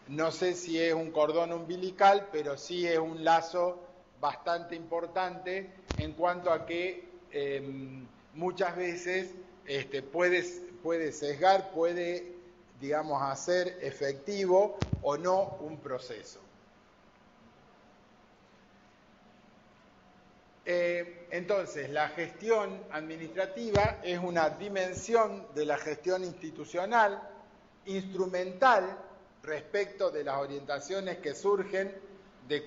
No sé si es un cordón umbilical, pero sí es un lazo bastante importante en cuanto a que muchas veces puede sesgar, puede, digamos, hacer efectivo o no un proceso. Entonces, la gestión administrativa es una dimensión de la gestión institucional, instrumental respecto de las orientaciones que surgen de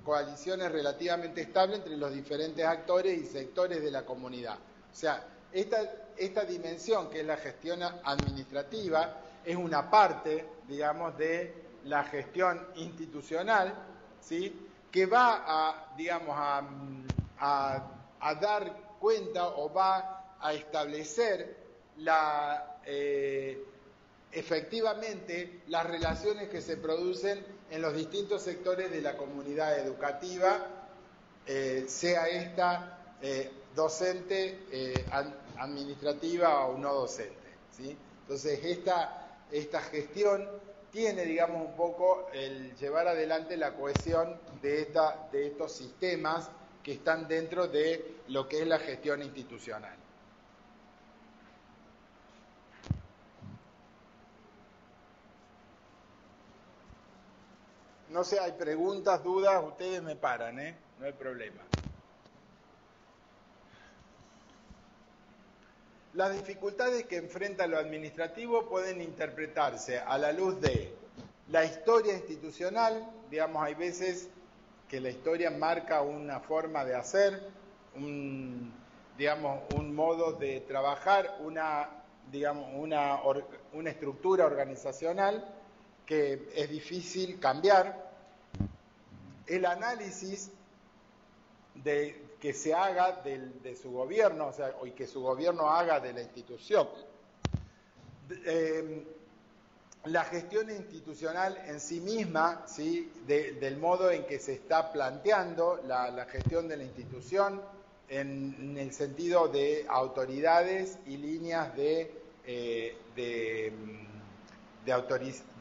coaliciones relativamente estables entre los diferentes actores y sectores de la comunidad. O sea, esta dimensión, que es la gestión administrativa, es una parte, digamos, de la gestión institucional, ¿sí?, que va a dar cuenta o va a establecer efectivamente las relaciones que se producen en los distintos sectores de la comunidad educativa, sea esta docente, administrativa o no docente, ¿sí? Entonces, esta gestión tiene, digamos, un poco el llevar adelante la cohesión de estos sistemas que están dentro de lo que es la gestión institucional. No sé, hay preguntas, dudas, ustedes me paran, ¿eh? No hay problema. Las dificultades que enfrenta lo administrativo pueden interpretarse a la luz de la historia institucional. Digamos, hay veces que la historia marca una forma de hacer, un modo de trabajar, una estructura organizacional que es difícil cambiar. El análisis que se haga de su gobierno, o sea, y que su gobierno haga de la institución. La gestión institucional en sí misma, ¿sí? Del modo en que se está planteando la gestión de la institución en el sentido de autoridades y líneas de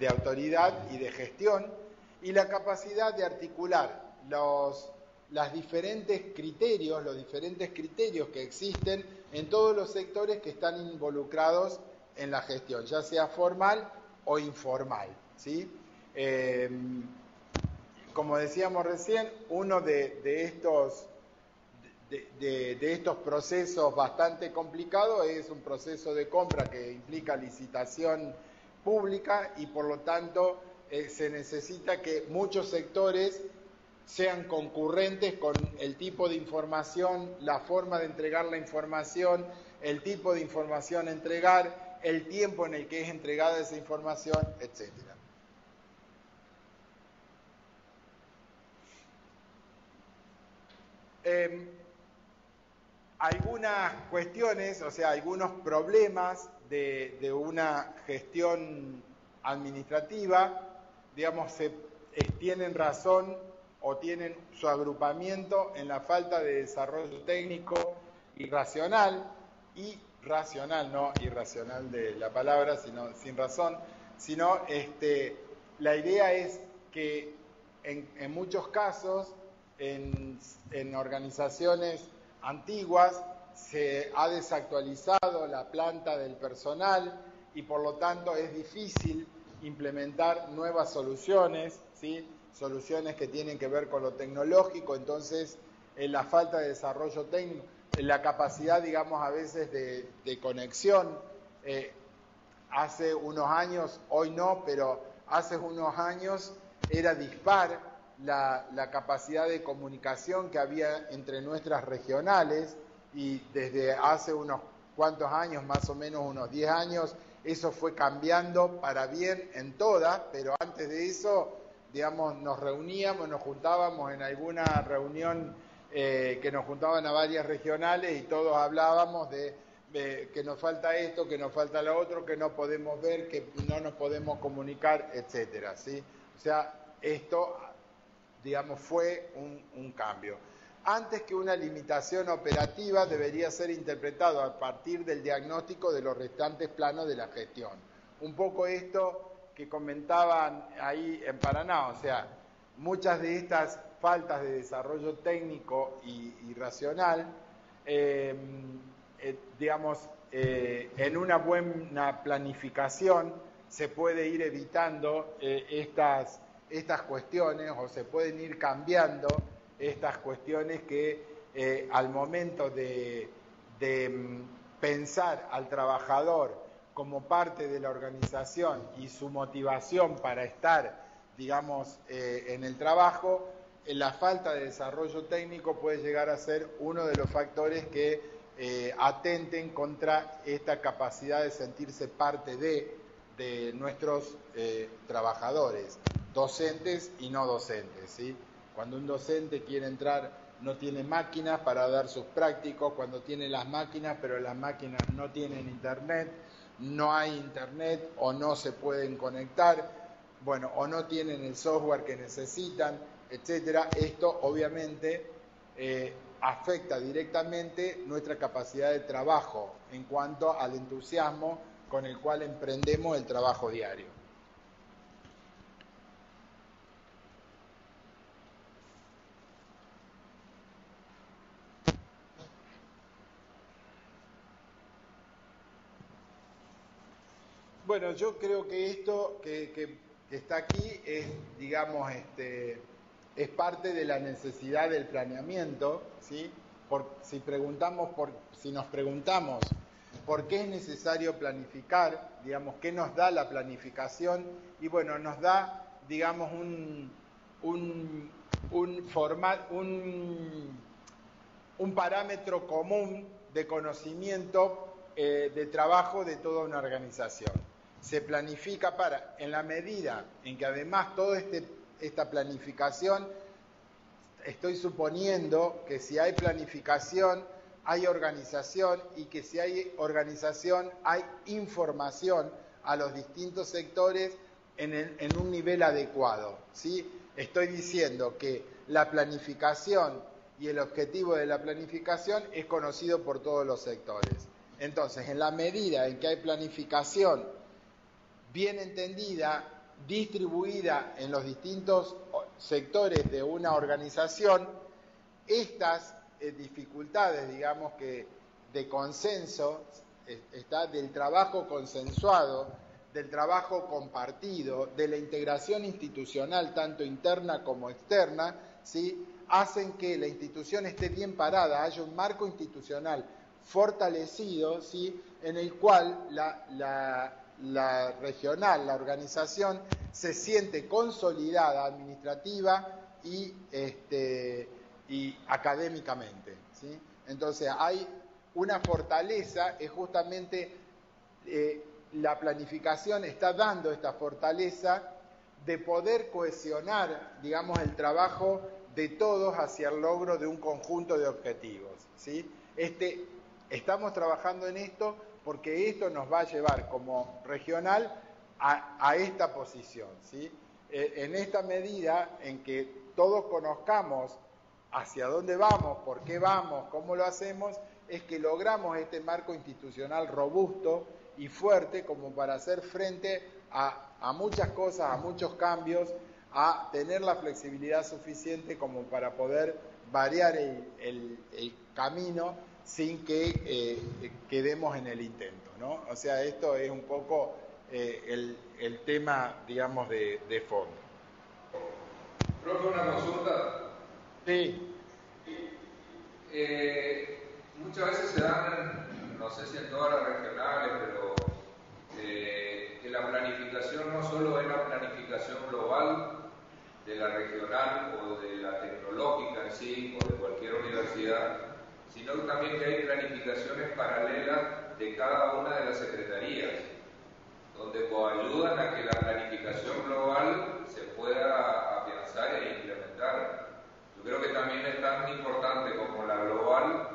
autoridad y de gestión, y la capacidad de articular los diferentes criterios que existen en todos los sectores que están involucrados en la gestión, ya sea formal o informal, ¿sí? Como decíamos recién, uno de estos procesos bastante complicados es un proceso de compra que implica licitación pública y por lo tanto se necesita que muchos sectores sean concurrentes con el tipo de información, la forma de entregar la información, el tipo de información a entregar, el tiempo en el que es entregada esa información, etc. Algunas cuestiones, o sea, algunos problemas de una gestión administrativa, digamos, tienen razón o tienen su agrupamiento en la falta de desarrollo técnico irracional, no irracional de la palabra, sino sin razón, sino la idea es que en muchos casos, en organizaciones antiguas, se ha desactualizado la planta del personal y por lo tanto es difícil implementar nuevas soluciones, ¿sí? Soluciones que tienen que ver con lo tecnológico. Entonces la falta de desarrollo técnico, la capacidad, digamos, a veces de conexión, hace unos años, hoy no, pero hace unos años era dispar la capacidad de comunicación que había entre nuestras regionales, y desde hace unos cuantos años, más o menos unos 10 años, eso fue cambiando para bien en todas, pero antes de eso, digamos, nos juntábamos en alguna reunión que nos juntaban a varias regionales y todos hablábamos de que nos falta esto, que nos falta lo otro, que no podemos ver, que no nos podemos comunicar, etcétera, ¿sí? O sea, esto, digamos, fue un cambio. Antes que una limitación operativa, debería ser interpretado a partir del diagnóstico de los restantes planos de la gestión. Un poco esto que comentaban ahí en Paraná, o sea, muchas de estas faltas de desarrollo técnico y racional, digamos, en una buena planificación se puede ir evitando estas cuestiones, o se pueden ir cambiando estas cuestiones que al momento de pensar al trabajador como parte de la organización y su motivación para estar, digamos, en el trabajo, la falta de desarrollo técnico puede llegar a ser uno de los factores que atenten contra esta capacidad de sentirse parte de nuestros trabajadores, docentes y no docentes, ¿sí? Cuando un docente quiere entrar, no tiene máquinas para dar sus prácticos, cuando tiene las máquinas, pero las máquinas no tienen internet, no hay internet o no se pueden conectar, bueno, o no tienen el software que necesitan, etcétera. Esto obviamente afecta directamente nuestra capacidad de trabajo en cuanto al entusiasmo con el cual emprendemos el trabajo diario. Bueno, yo creo que esto que está aquí es, digamos, es parte de la necesidad del planeamiento, ¿sí? Si nos preguntamos ¿Por qué es necesario planificar? Digamos, ¿qué nos da la planificación? Y bueno, nos da, digamos, un parámetro común de conocimiento de trabajo de toda una organización. Se planifica en la medida en que además toda esta planificación, estoy suponiendo que si hay planificación, hay organización, y que si hay organización, hay información a los distintos sectores en un nivel adecuado, ¿sí? Estoy diciendo que la planificación y el objetivo de la planificación es conocido por todos los sectores. Entonces, en la medida en que hay planificación bien entendida, distribuida en los distintos sectores de una organización, estas dificultades, digamos, que de consenso, del trabajo consensuado, del trabajo compartido, de la integración institucional, tanto interna como externa, ¿sí?, hacen que la institución esté bien parada, haya un marco institucional fortalecido, ¿sí?, en el cual la regional, la organización, se siente consolidada administrativa y académicamente, ¿sí? Entonces hay una fortaleza, es justamente la planificación está dando esta fortaleza de poder cohesionar, digamos, el trabajo de todos hacia el logro de un conjunto de objetivos, ¿sí? Estamos trabajando en esto porque esto nos va a llevar como regional a esta posición, ¿sí? En esta medida en que todos conozcamos hacia dónde vamos, por qué vamos, cómo lo hacemos, es que logramos este marco institucional robusto y fuerte como para hacer frente a muchas cosas, a muchos cambios, a tener la flexibilidad suficiente como para poder variar el camino sin que quedemos en el intento, ¿no? O sea, esto es un poco el tema, digamos, de fondo. Profe, una consulta. Sí. Muchas veces se dan, no sé si en todas las regionales, pero que la planificación no solo es la planificación global de la regional o de la tecnológica en sí, o de cualquier universidad, sino también que hay planificaciones paralelas de cada una de las secretarías, donde ayudan a que la planificación global se pueda afianzar e implementar. Yo creo que también es tan importante como la global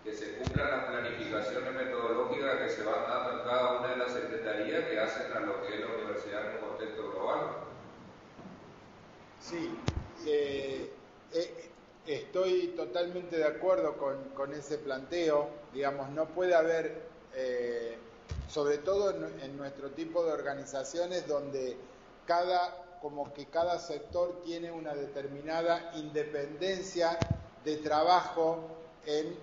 que se cumplan las planificaciones metodológicas que se van dando en cada una de las secretarías que hacen a lo que es la universidad en un contexto global. Sí, estoy totalmente de acuerdo con ese planteo. Digamos, no puede haber, sobre todo en nuestro tipo de organizaciones, donde como que cada sector tiene una determinada independencia de trabajo en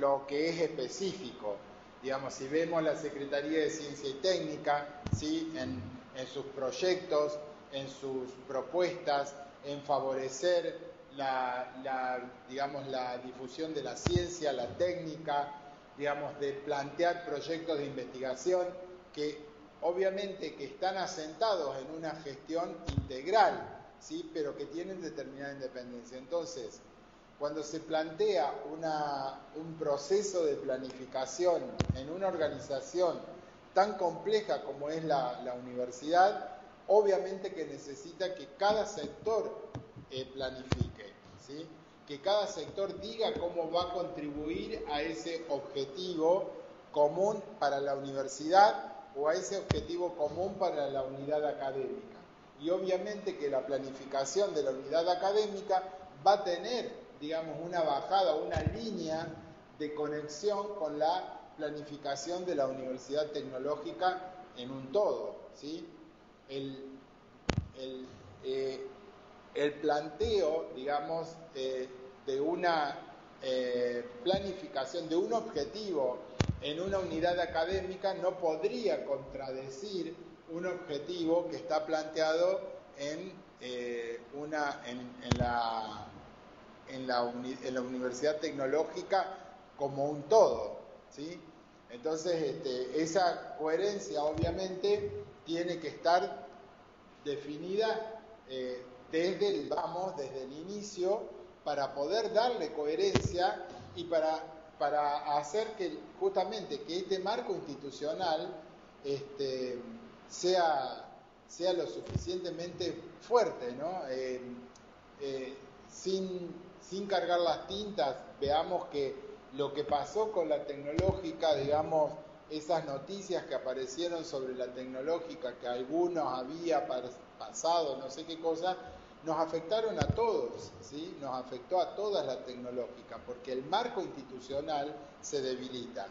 lo que es específico. Digamos, si vemos la Secretaría de Ciencia y Técnica, ¿sí?, en sus proyectos, en sus propuestas, en favorecer digamos, la difusión de la ciencia, la técnica, digamos, de plantear proyectos de investigación que obviamente que están asentados en una gestión integral, ¿sí?, pero que tienen determinada independencia. Entonces, cuando se plantea un proceso de planificación en una organización tan compleja como es la universidad, obviamente que necesita que cada sector planifique, ¿sí?, que cada sector diga cómo va a contribuir a ese objetivo común para la universidad o a ese objetivo común para la unidad académica. Y obviamente que la planificación de la unidad académica va a tener, digamos, una bajada, una línea de conexión con la planificación de la universidad tecnológica en un todo, ¿sí? El planteo, digamos, de una planificación, de un objetivo en una unidad académica no podría contradecir un objetivo que está planteado en la universidad tecnológica como un todo, ¿sí? Entonces, esa coherencia obviamente tiene que estar definida desde el inicio, para poder darle coherencia y para hacer que justamente que este marco institucional sea lo suficientemente fuerte, ¿no? Sin cargar las tintas, veamos que lo que pasó con la tecnológica, digamos, esas noticias que aparecieron sobre la tecnológica, que algunos había pasado, no sé qué cosa, nos afectaron a todos, ¿sí? Nos afectó a todas la tecnológica, porque el marco institucional se debilita,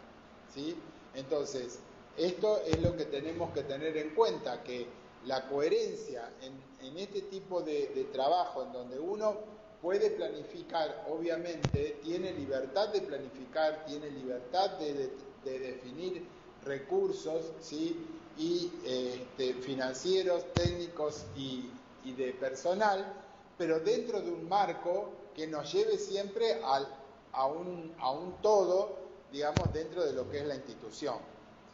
¿sí? Entonces, esto es lo que tenemos que tener en cuenta, que la coherencia en este tipo de trabajo, en donde uno puede planificar, obviamente, tiene libertad de planificar, tiene libertad de definir recursos, ¿sí? Y financieros, técnicos y de personal, pero dentro de un marco que nos lleve siempre a un todo, digamos, dentro de lo que es la institución,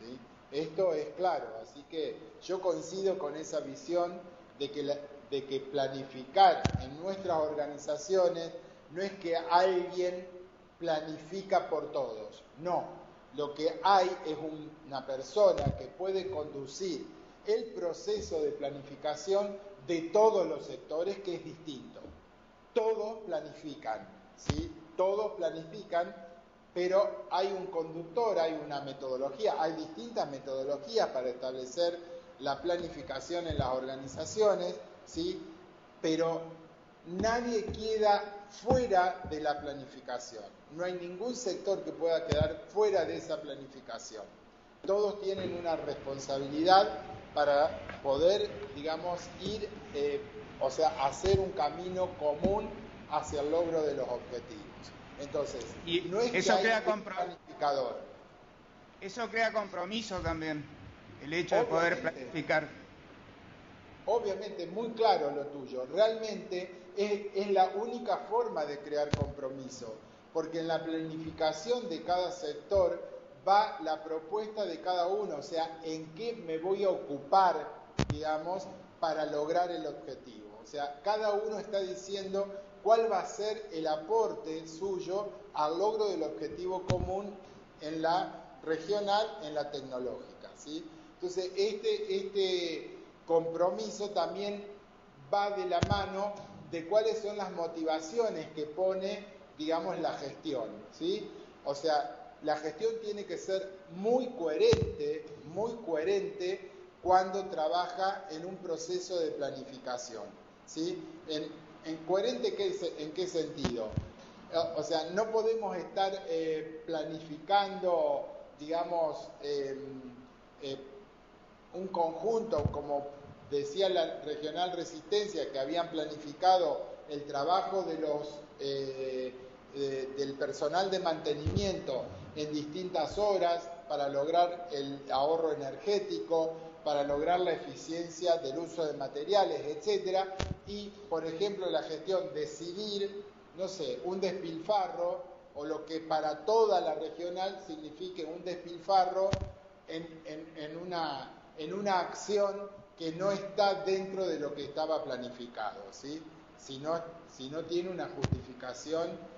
¿sí? Esto es claro, así que yo coincido con esa visión de que planificar en nuestras organizaciones no es que alguien planifica por todos, no, lo que hay es una persona que puede conducir el proceso de planificación de todos los sectores, que es distinto. Todos planifican, ¿sí? Todos planifican, pero hay un conductor, hay una metodología, hay distintas metodologías para establecer la planificación en las organizaciones, ¿sí? Pero nadie queda fuera de la planificación. No hay ningún sector que pueda quedar fuera de esa planificación. Todos tienen una responsabilidad para poder, digamos, ir, hacer un camino común hacia el logro de los objetivos. Entonces, y no es eso que crea hay un planificador. Eso crea compromiso también, el hecho de poder planificar. Obviamente, muy claro lo tuyo. Realmente es la única forma de crear compromiso, porque en la planificación de cada sector va la propuesta de cada uno, o sea, en qué me voy a ocupar, digamos, para lograr el objetivo. O sea, cada uno está diciendo cuál va a ser el aporte suyo al logro del objetivo común en la regional, en la tecnológica, ¿sí? Entonces, este compromiso también va de la mano de cuáles son las motivaciones que pone, digamos, la gestión, ¿sí? O sea, la gestión tiene que ser muy coherente cuando trabaja en un proceso de planificación, ¿sí? ¿En coherente en qué sentido? O sea, no podemos estar planificando, digamos, un conjunto, como decía la Regional Resistencia, que habían planificado el trabajo de del personal de mantenimiento en distintas horas para lograr el ahorro energético, para lograr la eficiencia del uso de materiales, etcétera, y, por ejemplo, la gestión decidir, no sé, un despilfarro, o lo que para toda la regional signifique un despilfarro en una acción que no está dentro de lo que estaba planificado, ¿sí? Si no tiene una justificación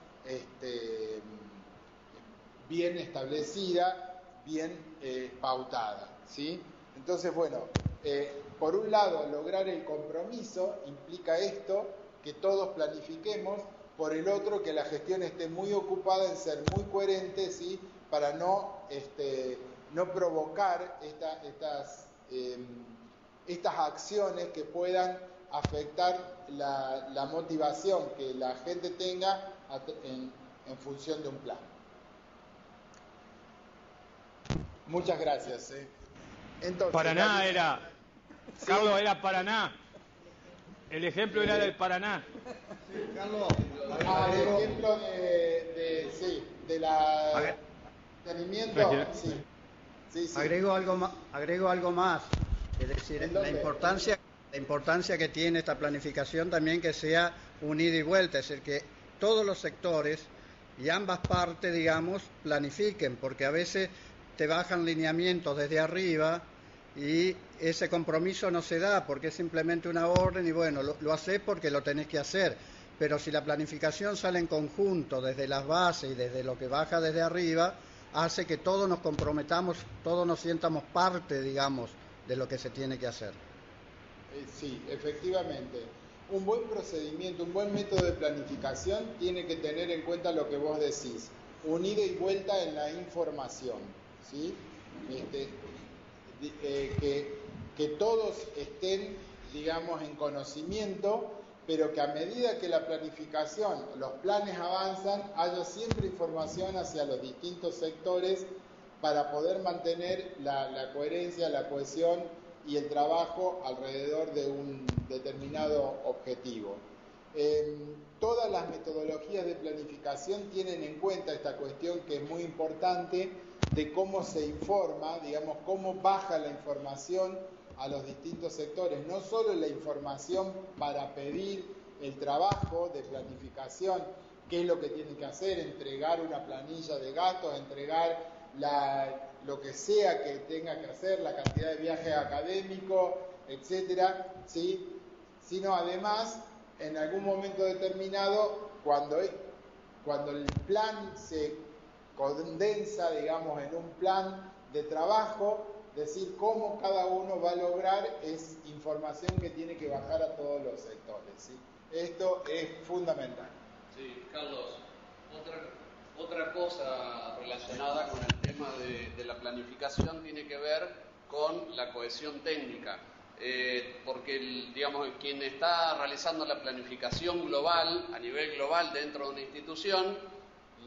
bien establecida, bien pautada, ¿sí? Entonces, bueno, por un lado, lograr el compromiso implica esto, que todos planifiquemos; por el otro, que la gestión esté muy ocupada en ser muy coherente, ¿sí? Para no provocar estas acciones que puedan afectar la motivación que la gente tenga en función de un plan. Muchas gracias. Entonces, Paraná era, sí. Carlos, era Paraná. El ejemplo era del Paraná. Sí, Carlos. El ejemplo de la mantenimiento. Sí. Agrego algo más. Es decir, la importancia que tiene esta planificación también, que sea un ida y vuelta, es decir, que todos los sectores y ambas partes, digamos, planifiquen, porque a veces te bajan lineamientos desde arriba y ese compromiso no se da porque es simplemente una orden y bueno, lo haces porque lo tenés que hacer. Pero si la planificación sale en conjunto desde las bases y desde lo que baja desde arriba, hace que todos nos comprometamos, todos nos sientamos parte, digamos, de lo que se tiene que hacer. Sí, efectivamente. Un buen procedimiento, un buen método de planificación tiene que tener en cuenta lo que vos decís, un ida y vuelta en la información, ¿sí? Que todos estén, digamos, en conocimiento, pero que a medida que la planificación, los planes avanzan, haya siempre información hacia los distintos sectores para poder mantener la coherencia, la cohesión y el trabajo alrededor de un determinado objetivo. Todas las metodologías de planificación tienen en cuenta esta cuestión que es muy importante de cómo se informa, digamos, cómo baja la información a los distintos sectores, no solo la información para pedir el trabajo de planificación, qué es lo que tienen que hacer, entregar una planilla de gastos, entregar lo que sea que tenga que hacer, la cantidad de viajes académicos, etcétera, ¿sí? Sino además, en algún momento determinado, cuando el plan se condensa, digamos, en un plan de trabajo, decir cómo cada uno va a lograr es información que tiene que bajar a todos los sectores, ¿sí? Esto es fundamental. Sí, Carlos, otra cosa relacionada con el tema de la planificación tiene que ver con la cohesión técnica, porque digamos, quien está realizando la planificación global, a nivel global dentro de una institución,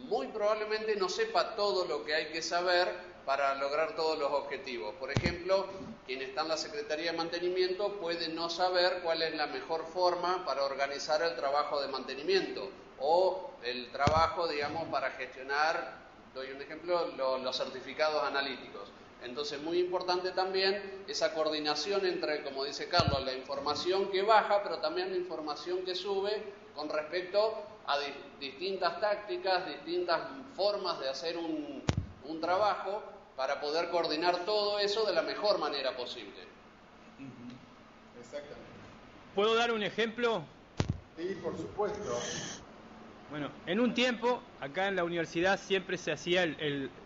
muy probablemente no sepa todo lo que hay que saber para lograr todos los objetivos. Por ejemplo, quien está en la Secretaría de Mantenimiento puede no saber cuál es la mejor forma para organizar el trabajo de mantenimiento o el trabajo, digamos, para gestionar, doy un ejemplo, los certificados analíticos. Entonces, muy importante también esa coordinación entre, como dice Carlos, la información que baja, pero también la información que sube con respecto a distintas tácticas, distintas formas de hacer un trabajo para poder coordinar todo eso de la mejor manera posible. Exactamente. ¿Puedo dar un ejemplo? Sí, por supuesto. Bueno, en un tiempo, acá en la universidad siempre se hacía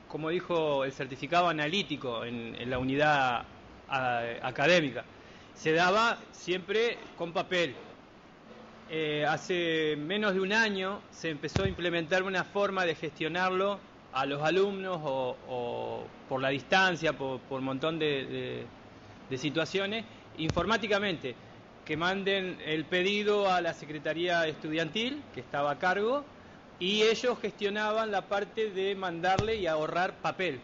como dijo, el certificado analítico en la unidad académica. Se daba siempre con papel. Hace menos de un año se empezó a implementar una forma de gestionarlo a los alumnos o por la distancia, por un montón de situaciones, informáticamente, que manden el pedido a la Secretaría Estudiantil, que estaba a cargo, y ellos gestionaban la parte de mandarle y ahorrar papel,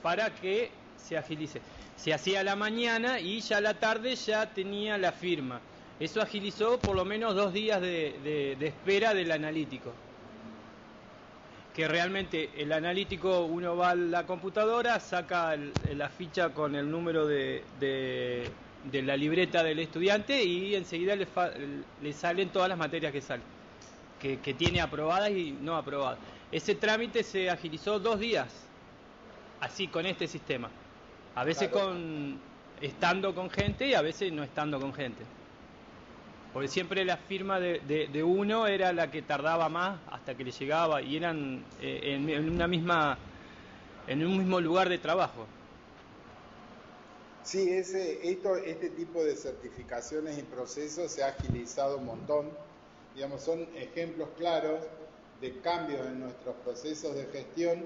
para que se agilice. Se hacía a la mañana y ya a la tarde ya tenía la firma. Eso agilizó por lo menos 2 días de espera del analítico. Que realmente el analítico, uno va a la computadora, saca la ficha con el número de la libreta del estudiante y enseguida le salen todas las materias que tiene aprobadas y no aprobadas. Ese trámite se agilizó 2 días, así con este sistema. A veces estando con gente y a veces no estando con gente. Porque siempre la firma de uno era la que tardaba más hasta que le llegaba y eran en un mismo lugar de trabajo. Sí, este tipo de certificaciones y procesos se ha agilizado un montón. Digamos, son ejemplos claros de cambios en nuestros procesos de gestión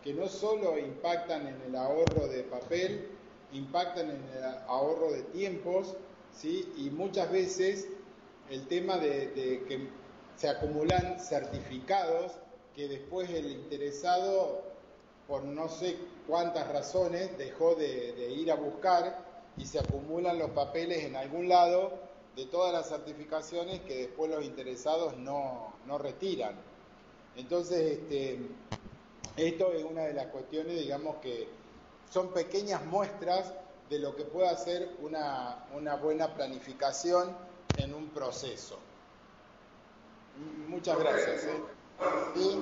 que no solo impactan en el ahorro de papel, impactan en el ahorro de tiempos, ¿sí? Y muchas veces el tema de que se acumulan certificados que después el interesado, por no sé cuántas razones, dejó de ir a buscar y se acumulan los papeles en algún lado de todas las certificaciones que después los interesados no retiran. Entonces, esto es una de las cuestiones, digamos, que son pequeñas muestras de lo que puede hacer una buena planificación en un proceso. Muchas gracias. ¿Sí?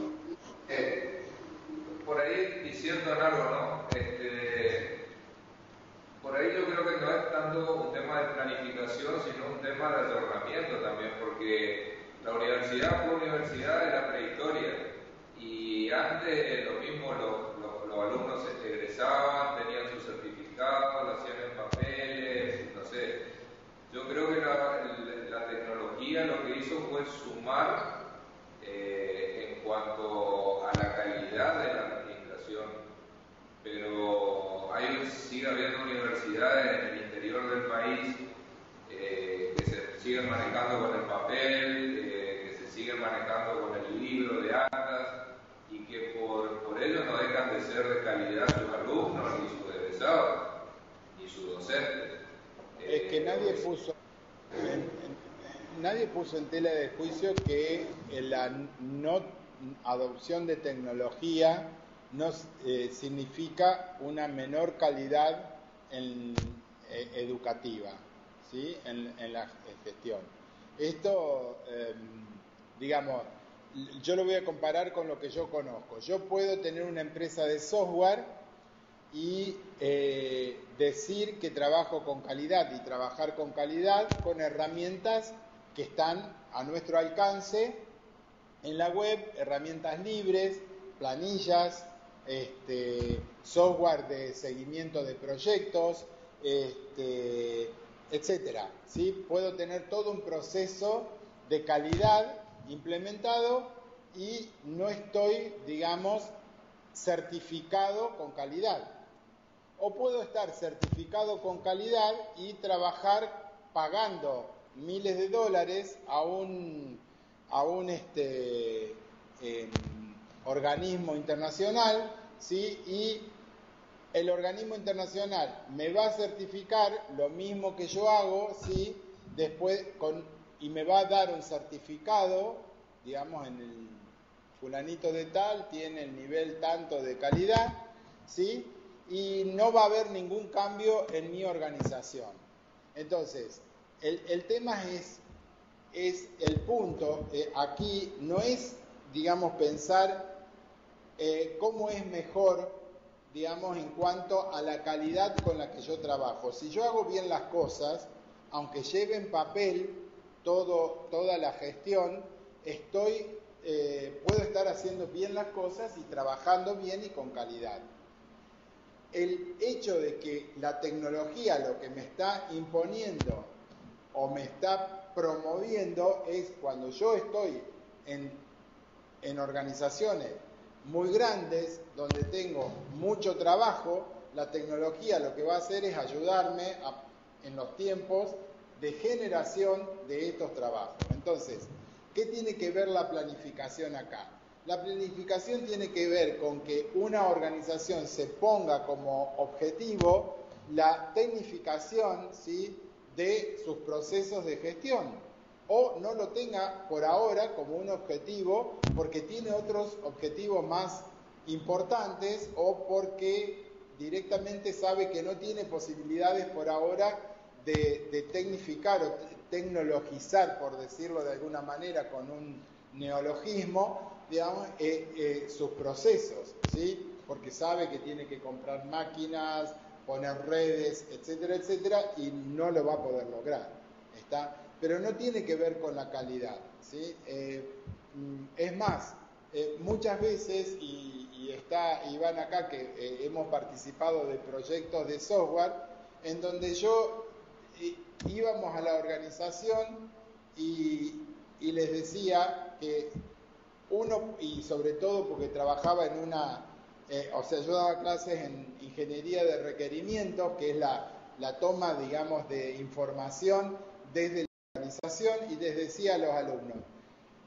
por ahí diciendo en algo, ¿no? Por ahí yo creo que no es tanto un tema de planificación, sino un tema de ayornamiento también, porque la universidad fue universidad de la prehistoria y antes lo mismo, los alumnos egresaban, tenían sus certificados, lo hacían en papeles, no sé. Yo creo que la tecnología lo que hizo fue sumar en cuanto a la calidad de la administración, pero sigue habiendo universidades en el interior del país que se siguen manejando con el papel, que se siguen manejando con el libro de actas y que por ello no dejan de ser de calidad sus alumnos, ni sus egresados, ni sus docentes. Es que nadie puso en tela de juicio que la no adopción de tecnología no significa una menor calidad educativa, ¿sí? en la gestión. Esto, digamos, yo lo voy a comparar con lo que yo conozco. Yo puedo tener una empresa de software y decir que trabajo con calidad y trabajar con calidad con herramientas que están a nuestro alcance en la web, herramientas libres, planillas, software de seguimiento de proyectos, etcétera, ¿sí? Puedo tener todo un proceso de calidad implementado y no estoy, digamos, certificado con calidad. O puedo estar certificado con calidad y trabajar pagando miles de dólares a un organismo internacional, ¿sí? Y el organismo internacional me va a certificar lo mismo que yo hago, ¿sí? Después y me va a dar un certificado, digamos, en el fulanito de tal tiene el nivel tanto de calidad, ¿sí? Y no va a haber ningún cambio en mi organización. Entonces, el tema es el punto, aquí no es, digamos, pensar cómo es mejor, digamos, en cuanto a la calidad con la que yo trabajo. Si yo hago bien las cosas, aunque lleve en papel toda la gestión, puedo estar haciendo bien las cosas y trabajando bien y con calidad. El hecho de que la tecnología lo que me está imponiendo o me está promoviendo es cuando yo estoy en organizaciones muy grandes, donde tengo mucho trabajo, la tecnología lo que va a hacer es ayudarme en los tiempos de generación de estos trabajos. Entonces, ¿qué tiene que ver la planificación acá? La planificación tiene que ver con que una organización se ponga como objetivo la tecnificación, ¿sí?, de sus procesos de gestión, o no lo tenga por ahora como un objetivo porque tiene otros objetivos más importantes o porque directamente sabe que no tiene posibilidades por ahora de tecnificar o tecnologizar, por decirlo de alguna manera con un neologismo, digamos, sus procesos, ¿sí? Porque sabe que tiene que comprar máquinas, poner redes, etcétera, etcétera, y no lo va a poder lograr, ¿está? Pero no tiene que ver con la calidad, ¿sí? Es más, muchas veces, y está Iván acá, que hemos participado de proyectos de software, en donde íbamos a la organización y les decía que y sobre todo porque trabajaba en yo daba clases en ingeniería de requerimientos, que es la toma, digamos, de información desde la organización, y les decía a los alumnos,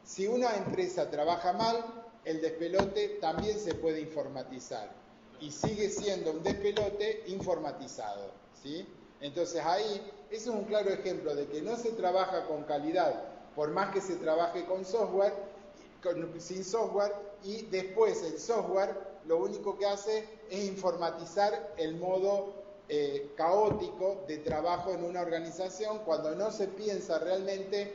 si una empresa trabaja mal, el despelote también se puede informatizar, y sigue siendo un despelote informatizado, ¿sí? Entonces ahí, eso es un claro ejemplo de que no se trabaja con calidad, por más que se trabaje con software, sin software, y después el software lo único que hace es informatizar el modo caótico de trabajo en una organización, cuando no se piensa realmente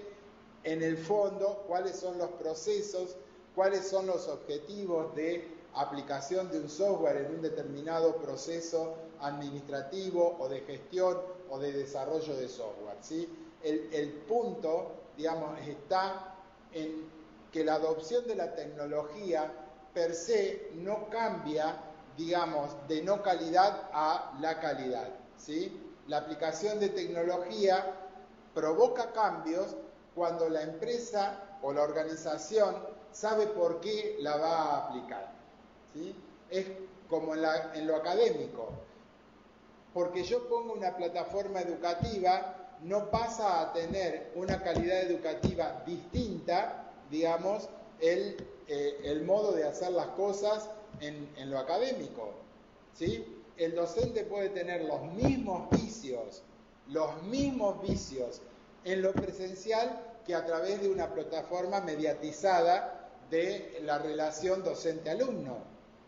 en el fondo cuáles son los procesos, cuáles son los objetivos de aplicación de un software en un determinado proceso administrativo o de gestión o de desarrollo de software, ¿sí? El punto, digamos, está en que la adopción de la tecnología per se no cambia, digamos, de no calidad a la calidad, ¿sí? La aplicación de tecnología provoca cambios cuando la empresa o la organización sabe por qué la va a aplicar, ¿sí? Es como en lo académico. Porque yo pongo una plataforma educativa, no pasa a tener una calidad educativa distinta, digamos, el modo de hacer las cosas en lo académico, ¿sí? El docente puede tener los mismos vicios en lo presencial que a través de una plataforma mediatizada de la relación docente-alumno,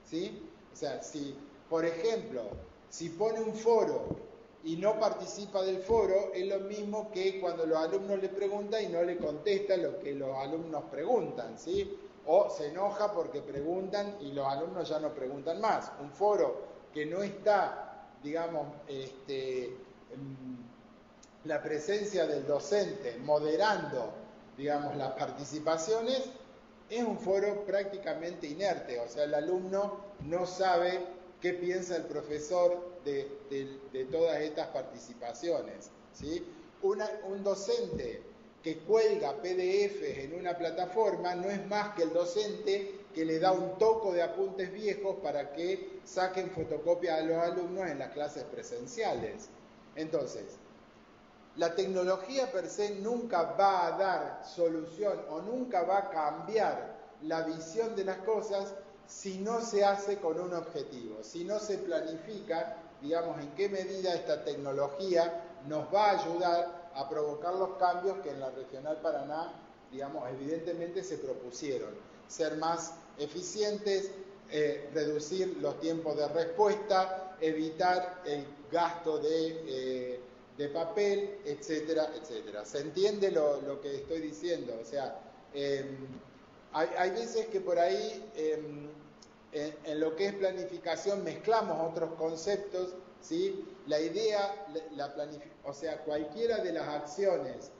¿sí? O sea, si, por ejemplo, si pone un foro y no participa del foro, es lo mismo que cuando los alumnos le preguntan y no le contesta lo que los alumnos preguntan, ¿sí? O se enoja porque preguntan y los alumnos ya no preguntan más. Un foro que no está, digamos, la presencia del docente moderando, digamos, las participaciones, es un foro prácticamente inerte. O sea, el alumno no sabe qué piensa el profesor de todas estas participaciones, ¿sí? Un docente que cuelga PDFs en una plataforma no es más que el docente que le da un toco de apuntes viejos para que saquen fotocopia a los alumnos en las clases presenciales. Entonces, la tecnología per se nunca va a dar solución o nunca va a cambiar la visión de las cosas si no se hace con un objetivo, si no se planifica, digamos, en qué medida esta tecnología nos va a ayudar a provocar los cambios que en la Regional Paraná, digamos, evidentemente se propusieron. Ser más eficientes, reducir los tiempos de respuesta, evitar el gasto de papel, etcétera, etcétera. ¿Se entiende lo que estoy diciendo? O sea, hay veces que por ahí, en lo que es planificación, mezclamos otros conceptos, ¿sí? La idea, o sea, cualquiera de las acciones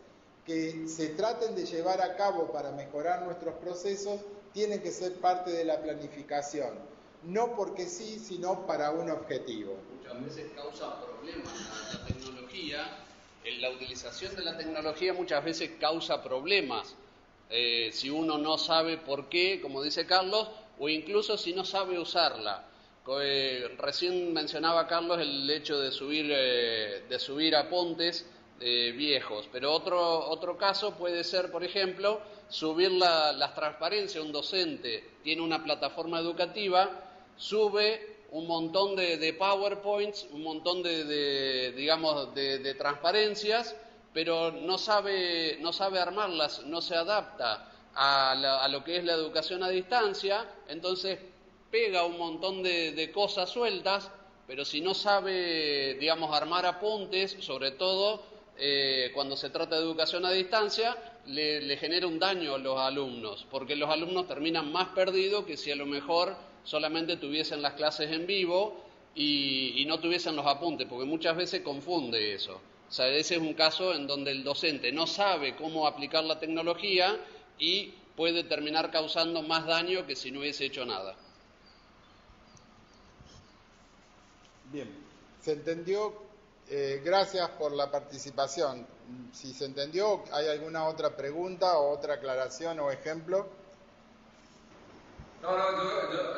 que se traten de llevar a cabo para mejorar nuestros procesos, tienen que ser parte de la planificación. No porque sí, sino para un objetivo. Muchas veces causa problemas la tecnología. La utilización de la tecnología muchas veces causa problemas. Si uno no sabe por qué, como dice Carlos, o incluso si no sabe usarla. Recién mencionaba Carlos el hecho de subir apuntes viejos, pero otro caso puede ser, por ejemplo, subir las transparencias. Un docente tiene una plataforma educativa, sube un montón de PowerPoints, un montón de transparencias, pero no sabe armarlas, no se adapta a lo que es la educación a distancia, entonces pega un montón de cosas sueltas, pero si no sabe, digamos, armar apuntes, sobre todo cuando se trata de educación a distancia, le genera un daño a los alumnos, porque los alumnos terminan más perdidos que si a lo mejor solamente tuviesen las clases en vivo y no tuviesen los apuntes, porque muchas veces confunde eso. O sea, ese es un caso en donde el docente no sabe cómo aplicar la tecnología y puede terminar causando más daño que si no hubiese hecho nada. Bien, ¿se entendió? Gracias por la participación. Si se entendió, ¿hay alguna otra pregunta o otra aclaración o ejemplo? No,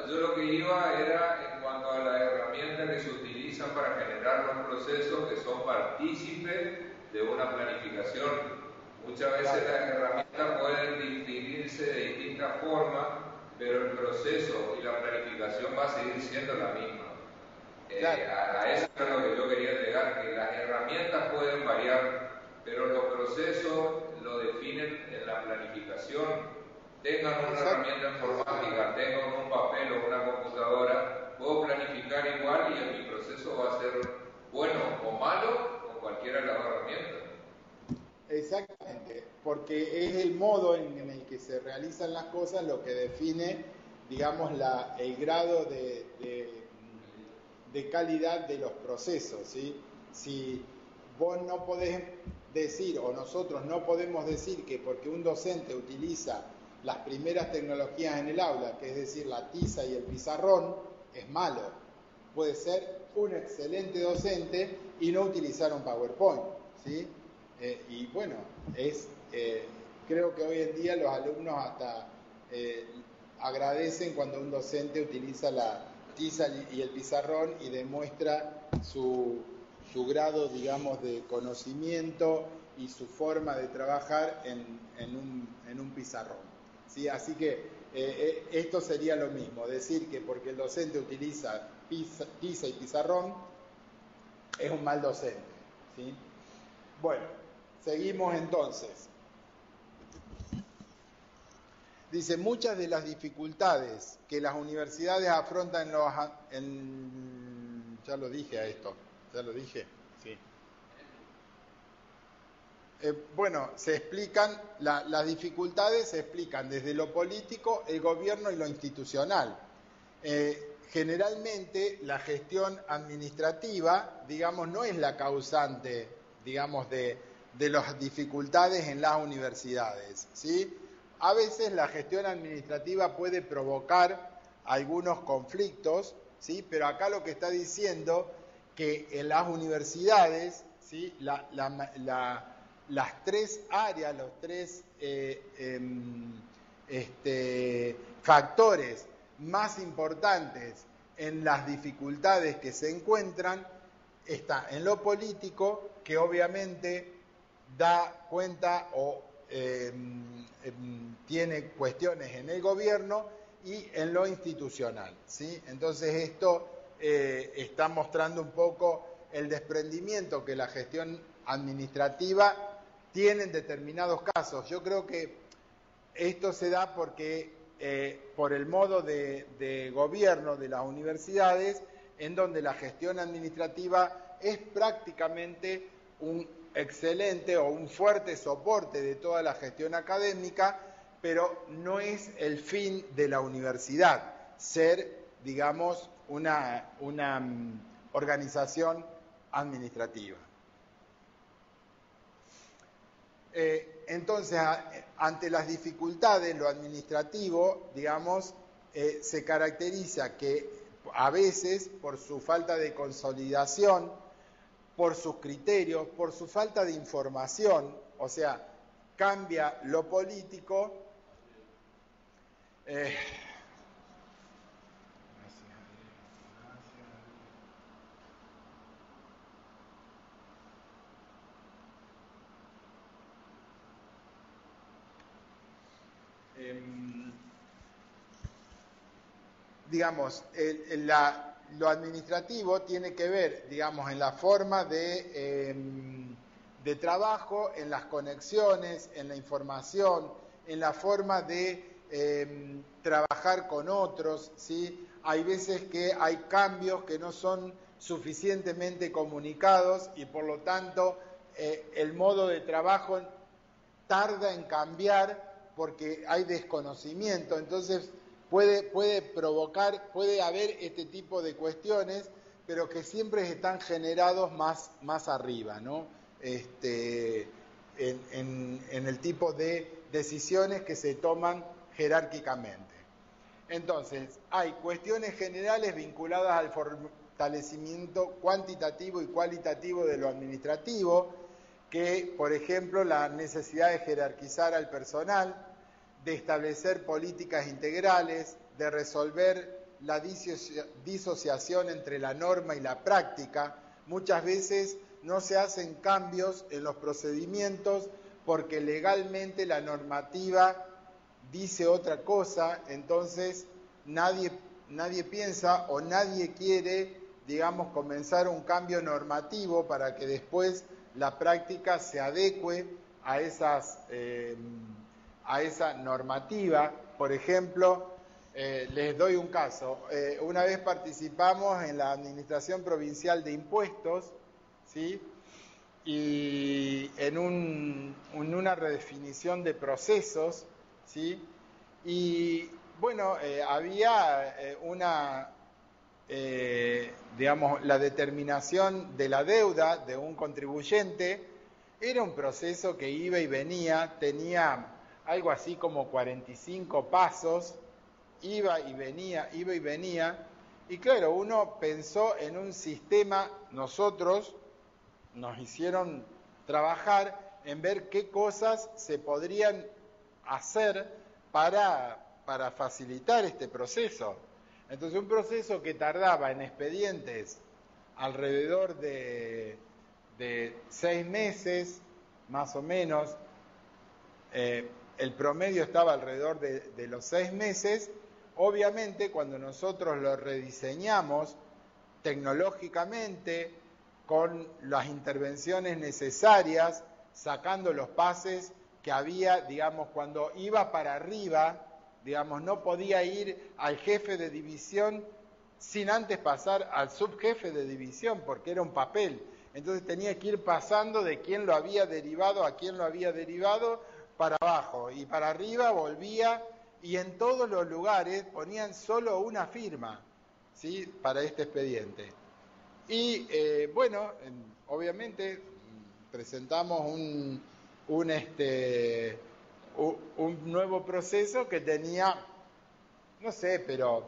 yo lo que iba era en cuanto a las herramientas que se utilizan para generar los procesos que son partícipes de una planificación. Muchas veces las herramientas pueden distinguirse de distintas formas, pero el proceso y la planificación va a seguir siendo la misma. A eso es lo que yo quería llegar, que las herramientas pueden variar, pero los procesos lo definen en la planificación. Tengan una herramienta informática, tengan un papel o una computadora, puedo planificar igual y mi proceso va a ser bueno o malo con cualquiera de las herramientas. Exactamente, porque es el modo en el que se realizan las cosas lo que define, digamos, el grado de calidad de los procesos, ¿sí? Si vos no podés decir, o nosotros no podemos decir que porque un docente utiliza las primeras tecnologías en el aula, que es decir, la tiza y el pizarrón, es malo. Puede ser un excelente docente y no utilizar un PowerPoint, ¿sí? Y bueno, creo que hoy en día los alumnos hasta agradecen cuando un docente utiliza la tiza y el pizarrón y demuestra su grado, digamos, de conocimiento y su forma de trabajar en un pizarrón, ¿sí? Así que esto sería lo mismo, decir que porque el docente utiliza tiza y pizarrón es un mal docente, ¿sí? Bueno, seguimos entonces. Dice, muchas de las dificultades que las universidades afrontan ya lo dije a esto, ya lo dije, sí. Bueno, se explican, las dificultades se explican desde lo político, el gobierno y lo institucional. Generalmente la gestión administrativa, digamos, no es la causante, digamos, de las dificultades en las universidades, ¿sí? A veces la gestión administrativa puede provocar algunos conflictos, ¿sí? Pero acá lo que está diciendo que en las universidades, ¿sí? Las tres áreas, los tres factores más importantes en las dificultades que se encuentran está en lo político, que obviamente da cuenta o tiene cuestiones en el gobierno, y en lo institucional, ¿sí? Entonces esto está mostrando un poco el desprendimiento que la gestión administrativa tiene en determinados casos. Yo creo que esto se da porque por el modo de gobierno de las universidades, en donde la gestión administrativa es prácticamente un excelente o un fuerte soporte de toda la gestión académica, pero no es el fin de la universidad, ser, digamos, una organización administrativa. Entonces, ante las dificultades, lo administrativo, digamos, se caracteriza que a veces por su falta de consolidación, por sus criterios, por su falta de información, o sea, cambia lo político. Digamos, lo administrativo tiene que ver, digamos, en la forma de trabajo, en las conexiones, en la información, en la forma de trabajar con otros, ¿sí? Hay veces que hay cambios que no son suficientemente comunicados y por lo tanto el modo de trabajo tarda en cambiar porque hay desconocimiento. Entonces puede provocar, puede haber este tipo de cuestiones, pero que siempre están generados más arriba, ¿no? En el tipo de decisiones que se toman jerárquicamente. Entonces, hay cuestiones generales vinculadas al fortalecimiento cuantitativo y cualitativo de lo administrativo, que, por ejemplo, la necesidad de jerarquizar al personal, de establecer políticas integrales, de resolver la disociación entre la norma y la práctica. Muchas veces no se hacen cambios en los procedimientos porque legalmente la normativa dice otra cosa, entonces nadie piensa o nadie quiere, digamos, comenzar un cambio normativo para que después la práctica se adecue a esa normativa. Por ejemplo, les doy un caso. Una vez participamos en la Administración Provincial de Impuestos, ¿sí? Y en una redefinición de procesos, ¿sí? Y Bueno, había digamos, la determinación de la deuda de un contribuyente. Era un proceso que iba y venía, tenía algo así como 45 pasos, iba y venía, y claro, uno pensó en un sistema, nosotros nos hicieron trabajar en ver qué cosas se podrían hacer para facilitar este proceso. Entonces, un proceso que tardaba en expedientes alrededor de 6 meses, más o menos, el promedio estaba alrededor de los 6 meses. Obviamente, cuando nosotros lo rediseñamos tecnológicamente, con las intervenciones necesarias, sacando los pases que había, digamos, cuando iba para arriba, digamos, no podía ir al jefe de división sin antes pasar al subjefe de división, porque era un papel. Entonces tenía que ir pasando de quién lo había derivado a quién lo había derivado para abajo, y para arriba volvía, y en todos los lugares ponían solo una firma, ¿sí?, para este expediente. Y bueno, obviamente presentamos un nuevo proceso que tenía, no sé, pero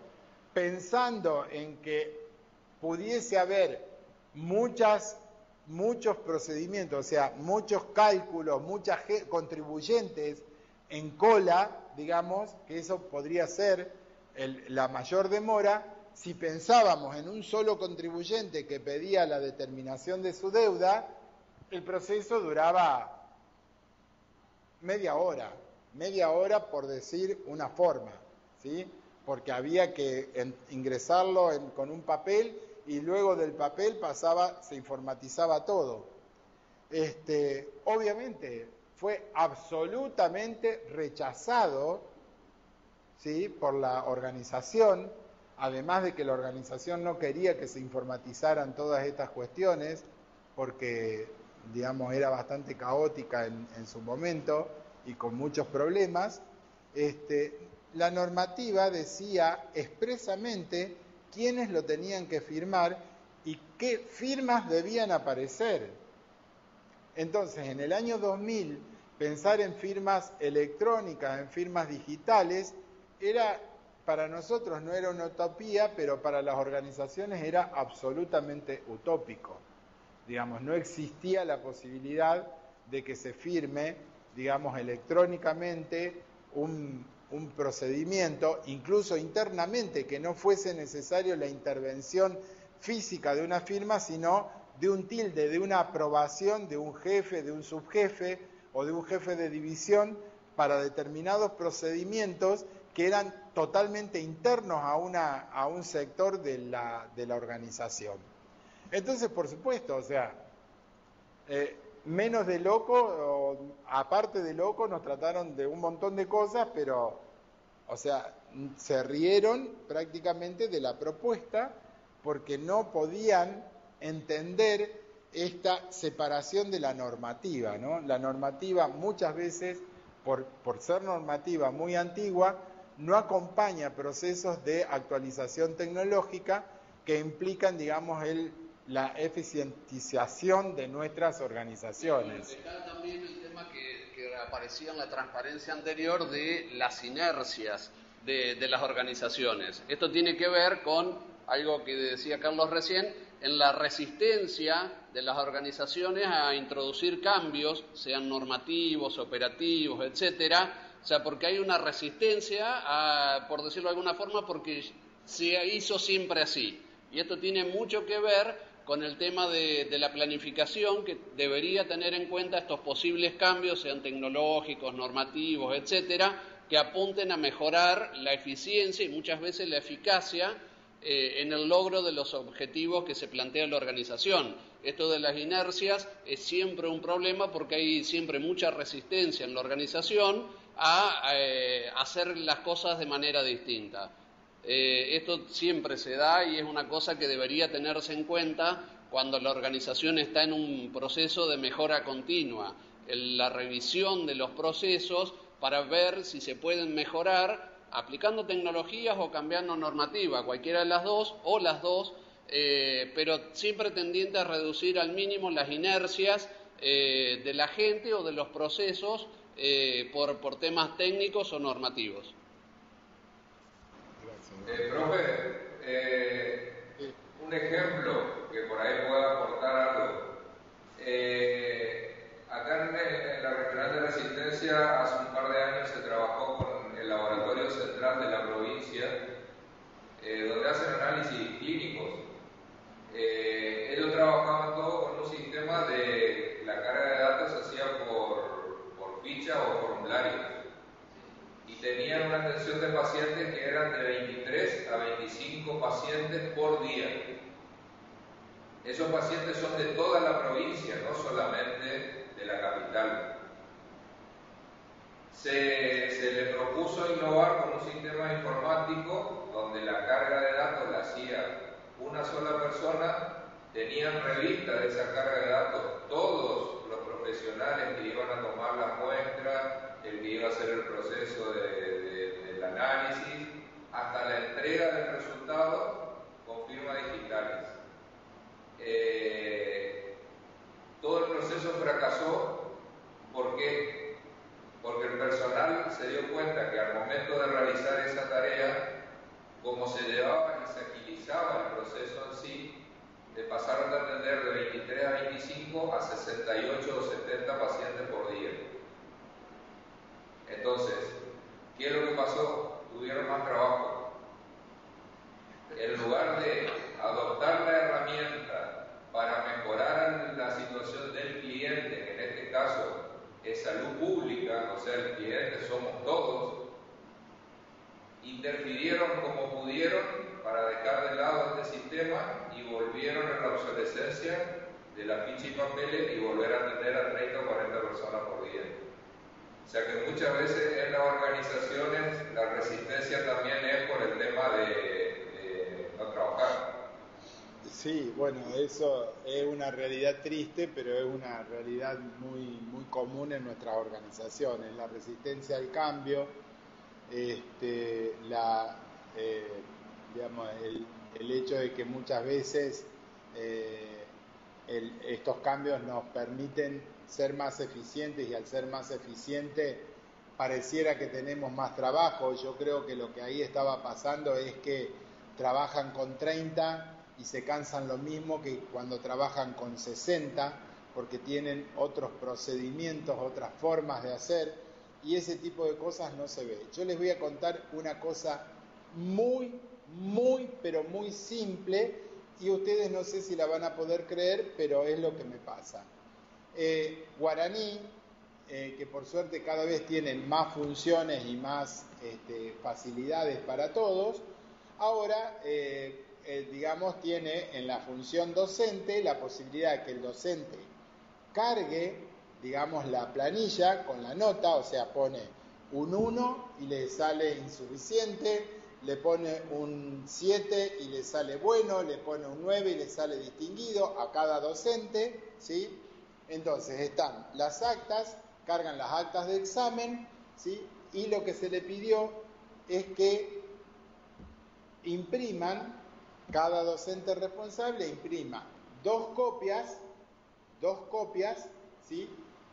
pensando en que pudiese haber muchos procedimientos, o sea, muchos cálculos, muchas contribuyentes en cola, digamos, que eso podría ser la mayor demora. Si pensábamos en un solo contribuyente que pedía la determinación de su deuda, el proceso duraba media hora por decir una forma, ¿sí? Porque había que ingresarlo con un papel, y luego del papel se informatizaba todo. Obviamente fue absolutamente rechazado, ¿sí?, por la organización, además de que la organización no quería que se informatizaran todas estas cuestiones, porque, digamos, era bastante caótica en su momento y con muchos problemas. La normativa decía expresamente quiénes lo tenían que firmar y qué firmas debían aparecer. Entonces, en el año 2000, pensar en firmas electrónicas, en firmas digitales, para nosotros no era una utopía, pero para las organizaciones era absolutamente utópico. Digamos, no existía la posibilidad de que se firme, digamos, electrónicamente un procedimiento, incluso internamente, que no fuese necesario la intervención física de una firma, sino de un tilde, de una aprobación de un jefe, de un subjefe o de un jefe de división para determinados procedimientos que eran totalmente internos a un sector de la organización. Entonces, por supuesto, o sea, menos de loco, aparte de loco, nos trataron de un montón de cosas, pero, o sea, se rieron prácticamente de la propuesta porque no podían entender esta separación de la normativa, ¿no? La normativa muchas veces, por ser normativa muy antigua, no acompaña procesos de actualización tecnológica que implican, digamos, la eficientización de nuestras organizaciones. Está también el tema que aparecía en la transparencia anterior de las inercias de las organizaciones. Esto tiene que ver con algo que decía Carlos recién, en la resistencia de las organizaciones a introducir cambios, sean normativos, operativos, etcétera. O sea, porque hay una resistencia, por decirlo de alguna forma, porque se hizo siempre así. Y esto tiene mucho que ver con el tema de la planificación, que debería tener en cuenta estos posibles cambios, sean tecnológicos, normativos, etcétera, que apunten a mejorar la eficiencia y muchas veces la eficacia en el logro de los objetivos que se plantea la organización. Esto de las inercias es siempre un problema porque hay siempre mucha resistencia en la organización a hacer las cosas de manera distinta. Esto siempre se da y es una cosa que debería tenerse en cuenta cuando la organización está en un proceso de mejora continua, la revisión de los procesos para ver si se pueden mejorar aplicando tecnologías o cambiando normativa, cualquiera de las dos o las dos, pero siempre tendiente a reducir al mínimo las inercias de la gente o de los procesos por temas técnicos o normativos. Profe, un ejemplo que por ahí pueda aportar algo. Acá en la Regional de Resistencia hace un par de años se trabajó con el Laboratorio Central de la provincia, donde hacen análisis clínicos. Ellos trabajaban todo con un sistema de la carga de datos se hacía por ficha o formularios. Y tenían una atención de pacientes que eran de 23 a 25 pacientes por día. Esos pacientes son de toda la provincia, no solamente de la capital. Se le propuso innovar con un sistema informático donde la carga de datos la hacía una sola persona, tenían revista de esa carga de datos todos los profesionales que iban a tomar la muestra, el que iba a hacer el proceso del análisis, hasta la entrega del resultado con firmas digitales. Todo el proceso fracasó. ¿Por qué? Porque el personal se dio cuenta que al momento de realizar esa tarea, como se llevaba y se agilizaba el proceso en sí, pasaron de atender de 23 a 25 a 68 o 70 pacientes por día. Entonces, ¿qué es lo que pasó? Tuvieron más trabajo. En lugar de adoptar la herramienta para mejorar la situación del cliente, que en este caso es salud pública, o sea, el cliente somos todos, interfirieron como pudieron para dejar de lado este sistema y volvieron a la obsolescencia de la ficha y papeles y volver a atender a 30 o 40 personas por día. O sea que muchas veces en las organizaciones la resistencia también es por el tema de no trabajar. Sí, bueno, eso es una realidad triste, pero es una realidad muy común en nuestras organizaciones. La resistencia al cambio, digamos, el hecho de que muchas veces estos cambios nos permiten ser más eficientes y al ser más eficientes pareciera que tenemos más trabajo. Yo creo que lo que ahí estaba pasando es que trabajan con 30 y se cansan lo mismo que cuando trabajan con 60 porque tienen otros procedimientos, otras formas de hacer y ese tipo de cosas no se ve. Yo les voy a contar una cosa pero muy simple y ustedes no sé si la van a poder creer, pero es lo que me pasa. Guaraní, que por suerte cada vez tienen más funciones y más facilidades para todos, ahora, digamos, tiene en la función docente la posibilidad de que el docente cargue, digamos, la planilla con la nota, o sea, pone un 1 y le sale insuficiente, le pone un 7 y le sale bueno, le pone un 9 y le sale distinguido a cada docente, ¿sí? Entonces están las actas, cargan las actas de examen, ¿sí? Y lo que se le pidió es que impriman, cada docente responsable imprima dos copias, ¿sí?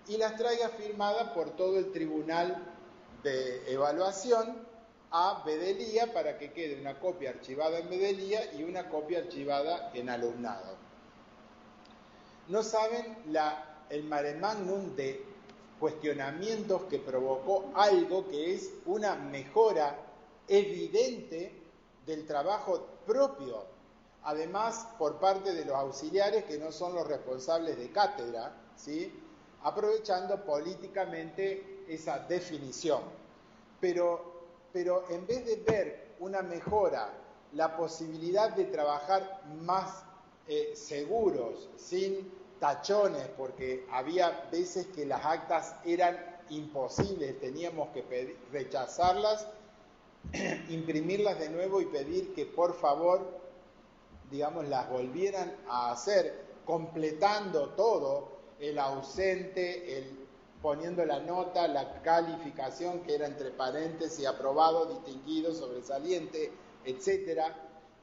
Y las traiga firmadas por todo el tribunal de evaluación a Bedelía para que quede una copia archivada en Bedelía y una copia archivada en alumnado. No saben el mare magnum de cuestionamientos que provocó algo que es una mejora evidente del trabajo propio, además por parte de los auxiliares que no son los responsables de cátedra, ¿sí? Aprovechando políticamente esa definición. Pero en vez de ver una mejora, la posibilidad de trabajar más seguros, sin tachones, porque había veces que las actas eran imposibles, teníamos que rechazarlas, imprimirlas de nuevo y pedir que por favor, digamos, las volvieran a hacer, completando todo, el ausente, poniendo la nota, la calificación que era entre paréntesis, aprobado, distinguido, sobresaliente, etcétera,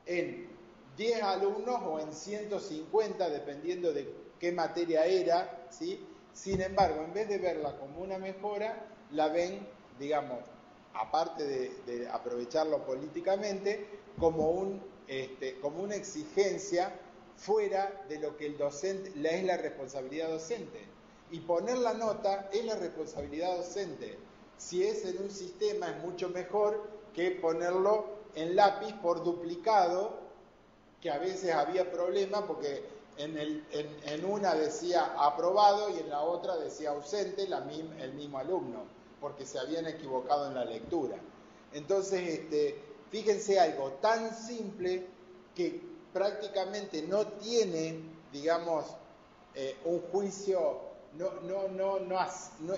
en 10 alumnos o en 150, dependiendo de qué materia era, ¿sí? Sin embargo, en vez de verla como una mejora, la ven, digamos, aparte de aprovecharlo políticamente, como una exigencia fuera de lo que el docente es la responsabilidad docente. Y poner la nota es la responsabilidad docente. Si es en un sistema es mucho mejor que ponerlo en lápiz por duplicado, que a veces había problemas porque en una decía aprobado y en la otra decía ausente el mismo alumno, porque se habían equivocado en la lectura. Entonces, fíjense algo tan simple que prácticamente no tiene, digamos, un juicio, no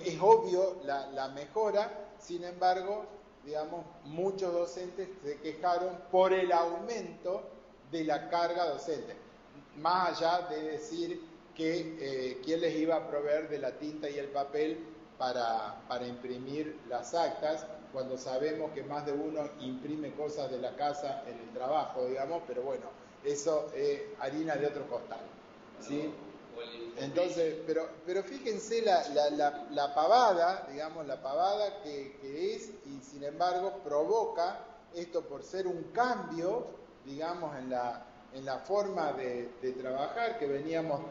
es obvio la mejora, sin embargo, digamos, muchos docentes se quejaron por el aumento de la carga docente, más allá de decir que quién les iba a proveer de la tinta y el papel para imprimir las actas, cuando sabemos que más de uno imprime cosas de la casa en el trabajo, digamos, pero bueno, eso es harina de otro costal, ¿sí? Entonces, pero fíjense la pavada, digamos, la pavada que es, y sin embargo provoca esto por ser un cambio, digamos, en la forma de trabajar, que veníamos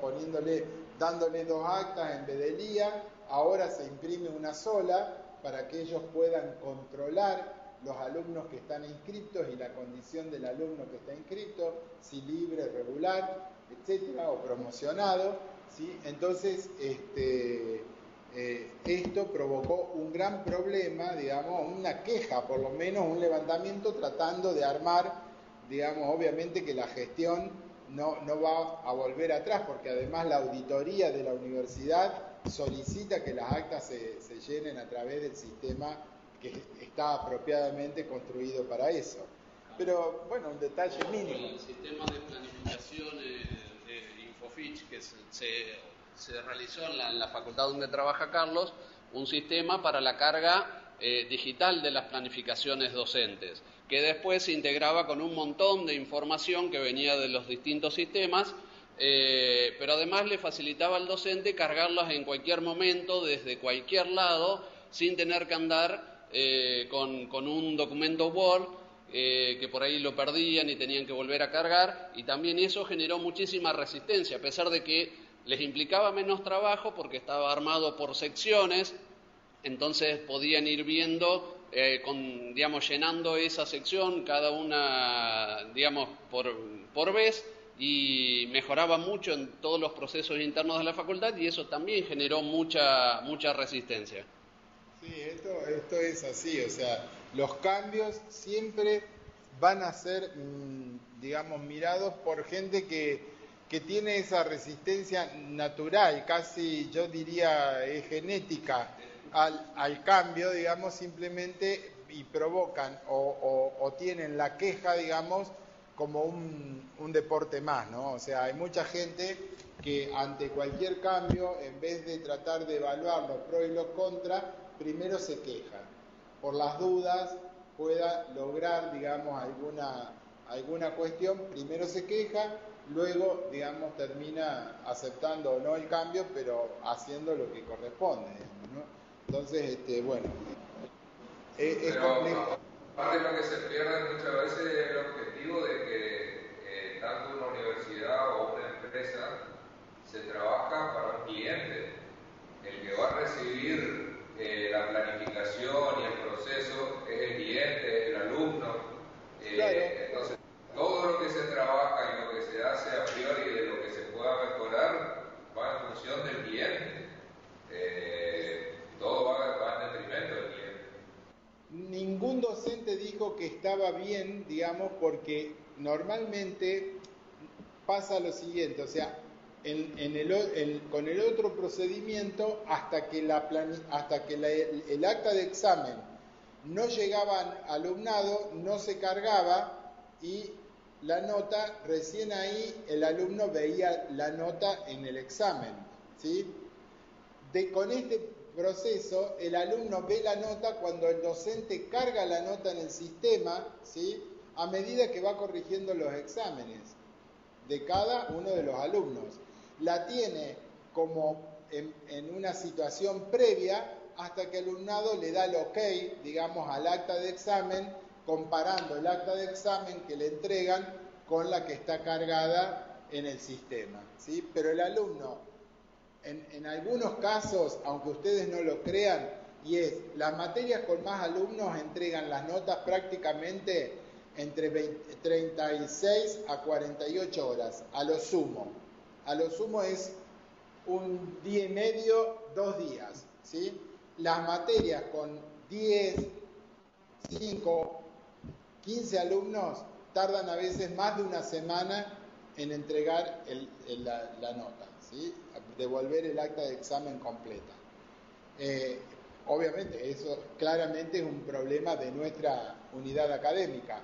dándole 2 actas en vez de día, ahora se imprime una sola para que ellos puedan controlar los alumnos que están inscritos y la condición del alumno que está inscrito, si libre, regular, etcétera, o promocionado, ¿sí? Entonces, esto provocó un gran problema, digamos, una queja, por lo menos un levantamiento tratando de armar, digamos, obviamente que la gestión no va a volver atrás, porque además la auditoría de la universidad solicita que las actas se llenen a través del sistema que está apropiadamente construido para eso. Pero, bueno, un detalle mínimo. El sistema de planificación de Infofich que se realizó en la facultad donde trabaja Carlos, un sistema para la carga digital de las planificaciones docentes, que después se integraba con un montón de información que venía de los distintos sistemas, pero además le facilitaba al docente cargarlas en cualquier momento, desde cualquier lado, sin tener que andar con un documento Word, que por ahí lo perdían y tenían que volver a cargar, y también eso generó muchísima resistencia, a pesar de que les implicaba menos trabajo porque estaba armado por secciones, entonces podían ir viendo, digamos, llenando esa sección cada una, digamos, por vez, y mejoraba mucho en todos los procesos internos de la facultad, y eso también generó mucha resistencia. Sí, esto es así, o sea, los cambios siempre van a ser, digamos, mirados por gente que tiene esa resistencia natural, casi yo diría genética al cambio, digamos, simplemente, y provocan o tienen la queja, digamos, como un deporte más, ¿no? O sea, hay mucha gente que ante cualquier cambio, en vez de tratar de evaluar los pros y los contras, primero se queja, por las dudas pueda lograr, digamos, alguna cuestión, primero se queja, luego, digamos, termina aceptando o no el cambio, pero haciendo lo que corresponde, digamos, ¿no? Entonces, bueno, es complejo. Parte de lo que se pierde muchas veces es el objetivo de que tanto una universidad o una empresa se trabaja para un cliente, el que va a recibir la planificación y el proceso es el cliente, es el alumno. Claro. Entonces, todo lo que se trabaja y lo que se hace a priori de lo que se pueda mejorar va en función del cliente. Todo va en detrimento del cliente. Ningún docente dijo que estaba bien, digamos, porque normalmente pasa lo siguiente, o sea, con el otro procedimiento, hasta que el acta de examen no llegaba al alumnado, no se cargaba, y la nota, recién ahí el alumno veía la nota en el examen, ¿sí? Con este proceso, el alumno ve la nota cuando el docente carga la nota en el sistema, ¿sí? A medida que va corrigiendo los exámenes de cada uno de los alumnos. La tiene como en una situación previa hasta que el alumnado le da el ok, digamos, al acta de examen, comparando el acta de examen que le entregan con la que está cargada en el sistema, ¿sí? Pero el alumno, en algunos casos, aunque ustedes no lo crean, y es, las materias con más alumnos entregan las notas prácticamente entre 36 a 48 horas, a lo sumo. A lo sumo es un día y medio, 2 días, ¿sí? Las materias con 10, 5, 15 alumnos tardan a veces más de una semana en entregar la nota, ¿sí? Devolver el acta de examen completa. Obviamente, eso claramente es un problema de nuestra unidad académica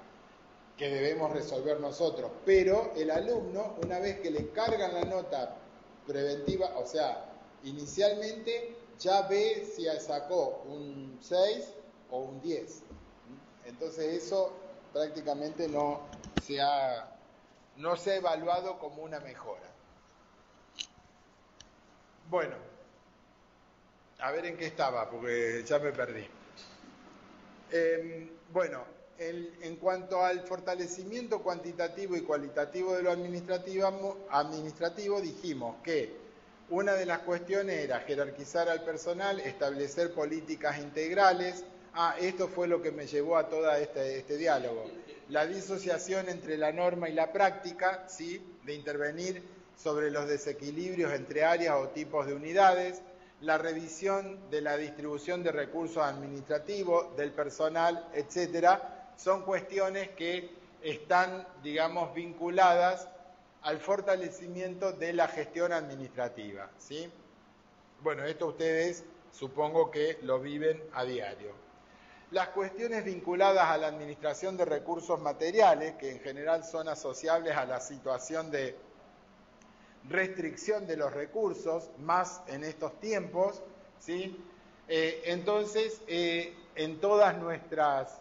que debemos resolver nosotros, pero el alumno, una vez que le cargan la nota preventiva, o sea, inicialmente ya ve si sacó un 6 o un 10. Entonces eso prácticamente no se ha evaluado como una mejora. Bueno, a ver en qué estaba, porque ya me perdí. En cuanto al fortalecimiento cuantitativo y cualitativo de lo administrativo, dijimos que una de las cuestiones era jerarquizar al personal, establecer políticas integrales. Esto fue lo que me llevó a todo este diálogo. La disociación entre la norma y la práctica, ¿sí? De intervenir sobre los desequilibrios entre áreas o tipos de unidades, la revisión de la distribución de recursos administrativos, del personal, etcétera, son cuestiones que están, digamos, vinculadas al fortalecimiento de la gestión administrativa, ¿sí? Bueno, esto ustedes supongo que lo viven a diario. Las cuestiones vinculadas a la administración de recursos materiales, que en general son asociables a la situación de restricción de los recursos, más en estos tiempos, ¿sí? Entonces, en todas nuestras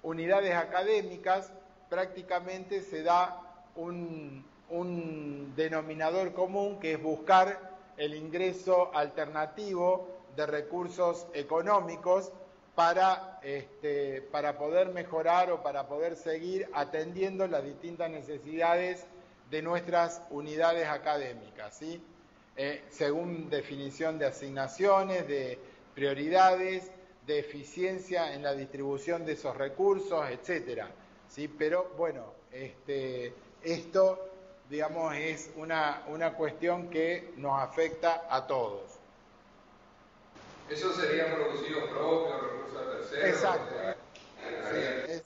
unidades académicas prácticamente se da un denominador común, que es buscar el ingreso alternativo de recursos económicos para poder mejorar o para poder seguir atendiendo las distintas necesidades de nuestras unidades académicas, ¿sí? Según definición de asignaciones, de prioridades, de eficiencia en la distribución de esos recursos, etcétera, ¿sí? Pero bueno, esto, digamos, es una cuestión que nos afecta a todos. Eso sería producido propio, recursos de terceros. Exacto. Sí,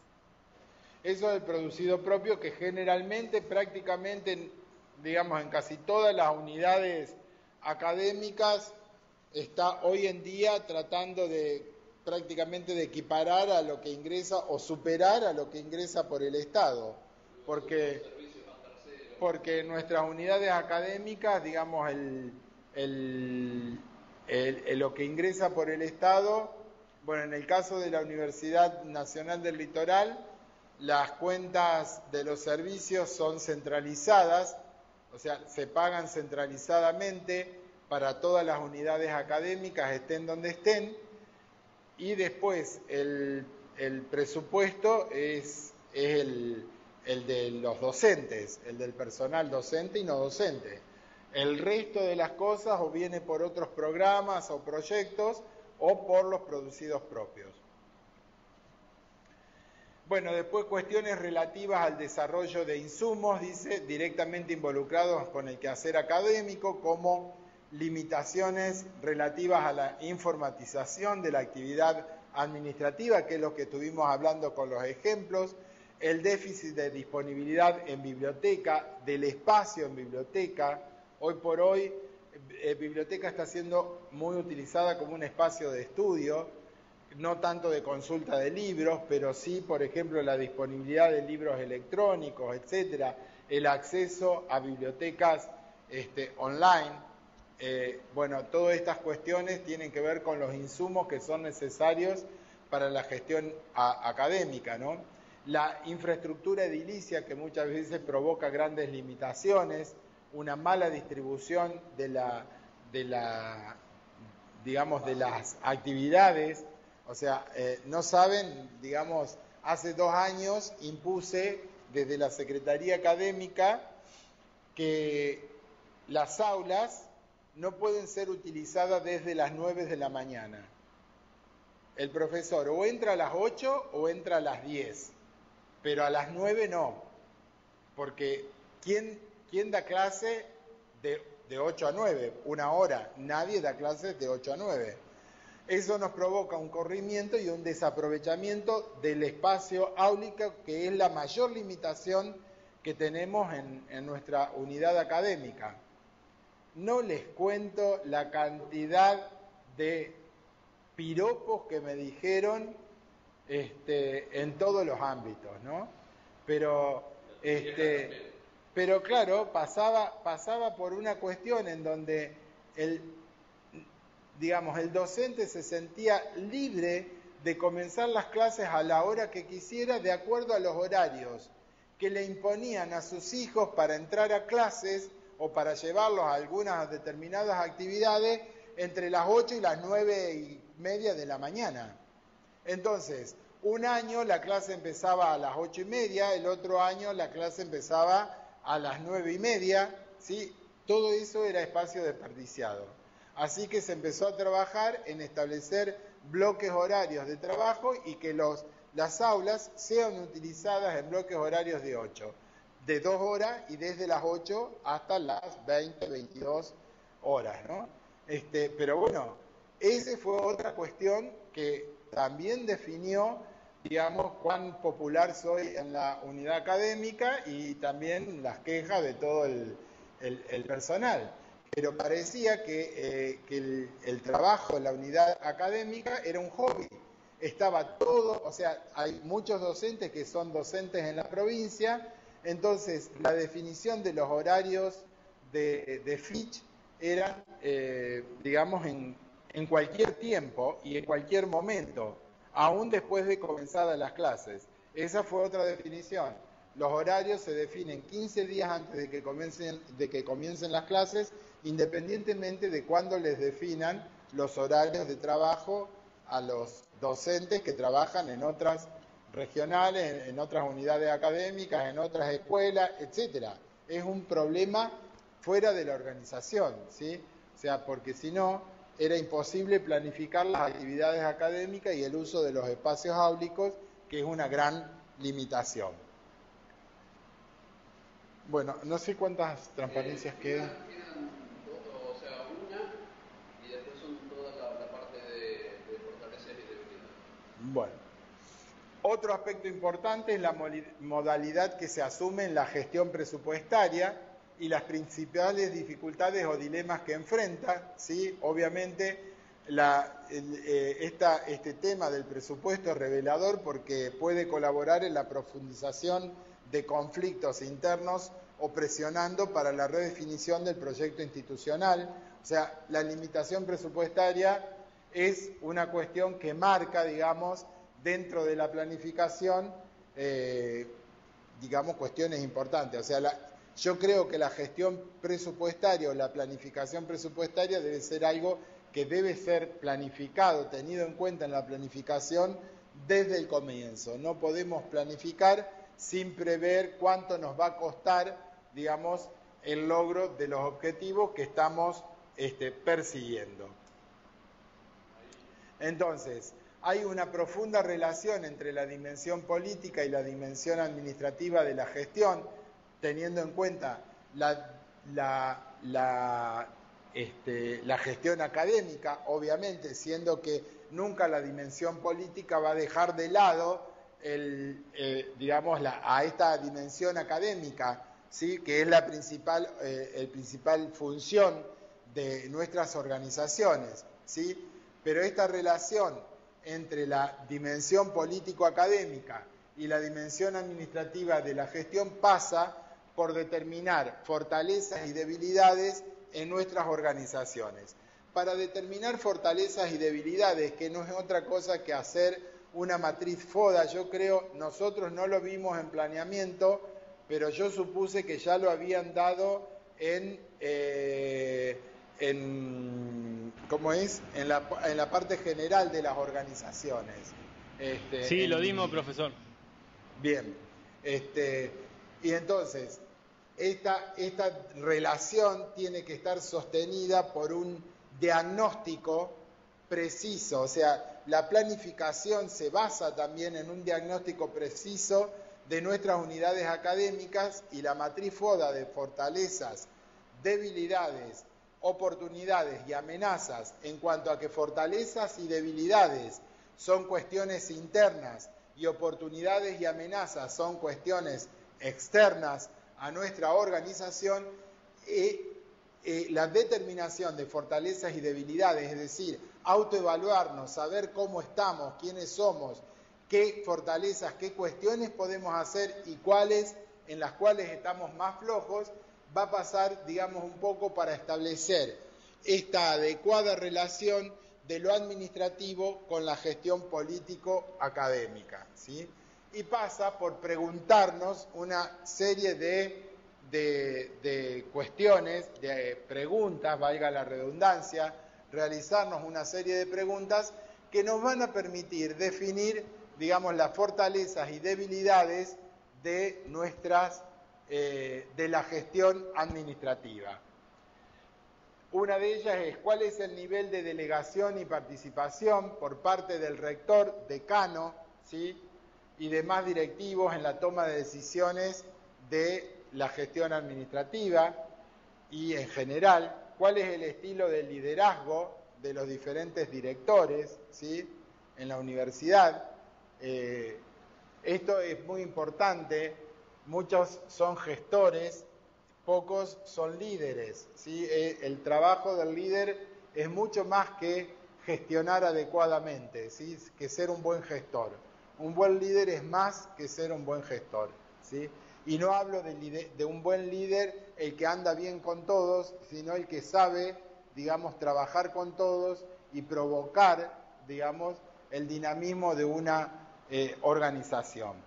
eso es el producido propio, que generalmente, prácticamente, digamos, en casi todas las unidades académicas está hoy en día tratando prácticamente de equiparar a lo que ingresa o superar a lo que ingresa por el Estado, porque en nuestras unidades académicas, digamos, lo que ingresa por el Estado, bueno, en el caso de la Universidad Nacional del Litoral, las cuentas de los servicios son centralizadas, o sea, se pagan centralizadamente para todas las unidades académicas, estén donde estén, y después el presupuesto es el de los docentes, el del personal docente y no docente. El resto de las cosas o viene por otros programas o proyectos o por los producidos propios. Bueno, después cuestiones relativas al desarrollo de insumos, dice, directamente involucrados con el quehacer académico, como limitaciones relativas a la informatización de la actividad administrativa, que es lo que estuvimos hablando con los ejemplos, el déficit de disponibilidad en biblioteca, del espacio en biblioteca. Hoy por hoy, biblioteca está siendo muy utilizada como un espacio de estudio, no tanto de consulta de libros, pero sí, por ejemplo, la disponibilidad de libros electrónicos, etcétera, el acceso a bibliotecas online, bueno, todas estas cuestiones tienen que ver con los insumos que son necesarios para la gestión académica, ¿no? La infraestructura edilicia que muchas veces provoca grandes limitaciones, una mala distribución digamos, de las actividades, o sea, no saben, digamos, hace 2 años impuse desde la Secretaría Académica que las aulas no pueden ser utilizadas desde las 9 de la mañana. El profesor o entra a las 8 o entra a las 10, pero a las 9 no, porque ¿quién da clase de 8 a 9? 1 hora, nadie da clases de 8 a 9. Eso nos provoca un corrimiento y un desaprovechamiento del espacio áulico, que es la mayor limitación que tenemos en nuestra unidad académica. No les cuento la cantidad de piropos que me dijeron en todos los ámbitos, ¿no? Pero claro, pasaba por una cuestión en donde el docente se sentía libre de comenzar las clases a la hora que quisiera, de acuerdo a los horarios que le imponían a sus hijos para entrar a clases o para llevarlos a algunas determinadas actividades entre las 8 y las 9:30 de la mañana. Entonces, un año la clase empezaba a las 8:30, el otro año la clase empezaba a las 9:30, ¿sí? Todo eso era espacio desperdiciado. Así que se empezó a trabajar en establecer bloques horarios de trabajo y que las aulas sean utilizadas en bloques horarios de 2 horas y desde las 8 hasta las 20, 22 horas, ¿no? Pero bueno, esa fue otra cuestión que también definió, digamos, cuán popular soy en la unidad académica y también las quejas de todo el personal. Pero parecía que el trabajo en la unidad académica era un hobby. Estaba todo, o sea, hay muchos docentes que son docentes en la provincia, entonces la definición de los horarios de Fitch eran, digamos, en cualquier tiempo y en cualquier momento, aún después de comenzadas las clases. Esa fue otra definición. Los horarios se definen 15 días antes de que comiencen las clases, independientemente de cuándo les definan los horarios de trabajo a los docentes que trabajan en otras regionales, en otras unidades académicas, en otras escuelas, etcétera. Es un problema fuera de la organización, ¿sí? O sea, porque si no, era imposible planificar las actividades académicas y el uso de los espacios áulicos, que es una gran limitación. Bueno, no sé cuántas transparencias quedan. Quedan dos, o sea, una, y después son toda la parte de fortalezas y debilidades. Bueno, otro aspecto importante es la modalidad que se asume en la gestión presupuestaria y las principales dificultades o dilemas que enfrenta, ¿sí? Obviamente, este tema del presupuesto es revelador porque puede colaborar en la profundización de conflictos internos o presionando para la redefinición del proyecto institucional. O sea, la limitación presupuestaria es una cuestión que marca, digamos, dentro de la planificación, digamos, cuestiones importantes. O sea, yo creo que la gestión presupuestaria o la planificación presupuestaria debe ser algo que debe ser planificado, tenido en cuenta en la planificación desde el comienzo. No podemos planificar sin prever cuánto nos va a costar, digamos, el logro de los objetivos que estamos persiguiendo. Entonces, hay una profunda relación entre la dimensión política y la dimensión administrativa de la gestión, teniendo en cuenta la gestión académica, obviamente, siendo que nunca la dimensión política va a dejar de lado a esta dimensión académica, ¿sí? Que es la principal función de nuestras organizaciones, ¿sí? Pero esta relación entre la dimensión político-académica y la dimensión administrativa de la gestión pasa por determinar fortalezas y debilidades en nuestras organizaciones. Para determinar fortalezas y debilidades, que no es otra cosa que hacer una matriz FODA, yo creo, nosotros no lo vimos en planeamiento, pero yo supuse que ya lo habían dado ¿cómo es? En la parte general de las organizaciones. Sí, lo dimos, profesor. Bien. Y entonces, esta relación tiene que estar sostenida por un diagnóstico preciso, o sea, la planificación se basa también en un diagnóstico preciso de nuestras unidades académicas, y la matriz FODA de fortalezas, debilidades, oportunidades y amenazas, en cuanto a que fortalezas y debilidades son cuestiones internas y oportunidades y amenazas son cuestiones externas a nuestra organización, la determinación de fortalezas y debilidades, es decir, autoevaluarnos, saber cómo estamos, quiénes somos, qué fortalezas, qué cuestiones podemos hacer y cuáles en las cuales estamos más flojos, va a pasar, digamos, un poco para establecer esta adecuada relación de lo administrativo con la gestión político-académica, ¿sí? Y pasa por preguntarnos una serie de cuestiones, de preguntas, valga la redundancia, realizarnos una serie de preguntas que nos van a permitir definir, digamos, las fortalezas y debilidades de de la gestión administrativa. Una de ellas es cuál es el nivel de delegación y participación por parte del rector, decano, ¿sí?, y demás directivos en la toma de decisiones de la gestión administrativa, y en general, cuál es el estilo de liderazgo de los diferentes directores, ¿sí?, en la universidad. Esto es muy importante. Muchos son gestores, pocos son líderes, ¿sí? El trabajo del líder es mucho más que gestionar adecuadamente, ¿sí?, que ser un buen gestor. Un buen líder es más que ser un buen gestor, ¿sí? Y no hablo de un buen líder el que anda bien con todos, sino el que sabe, digamos, trabajar con todos y provocar, digamos, el dinamismo de una organización.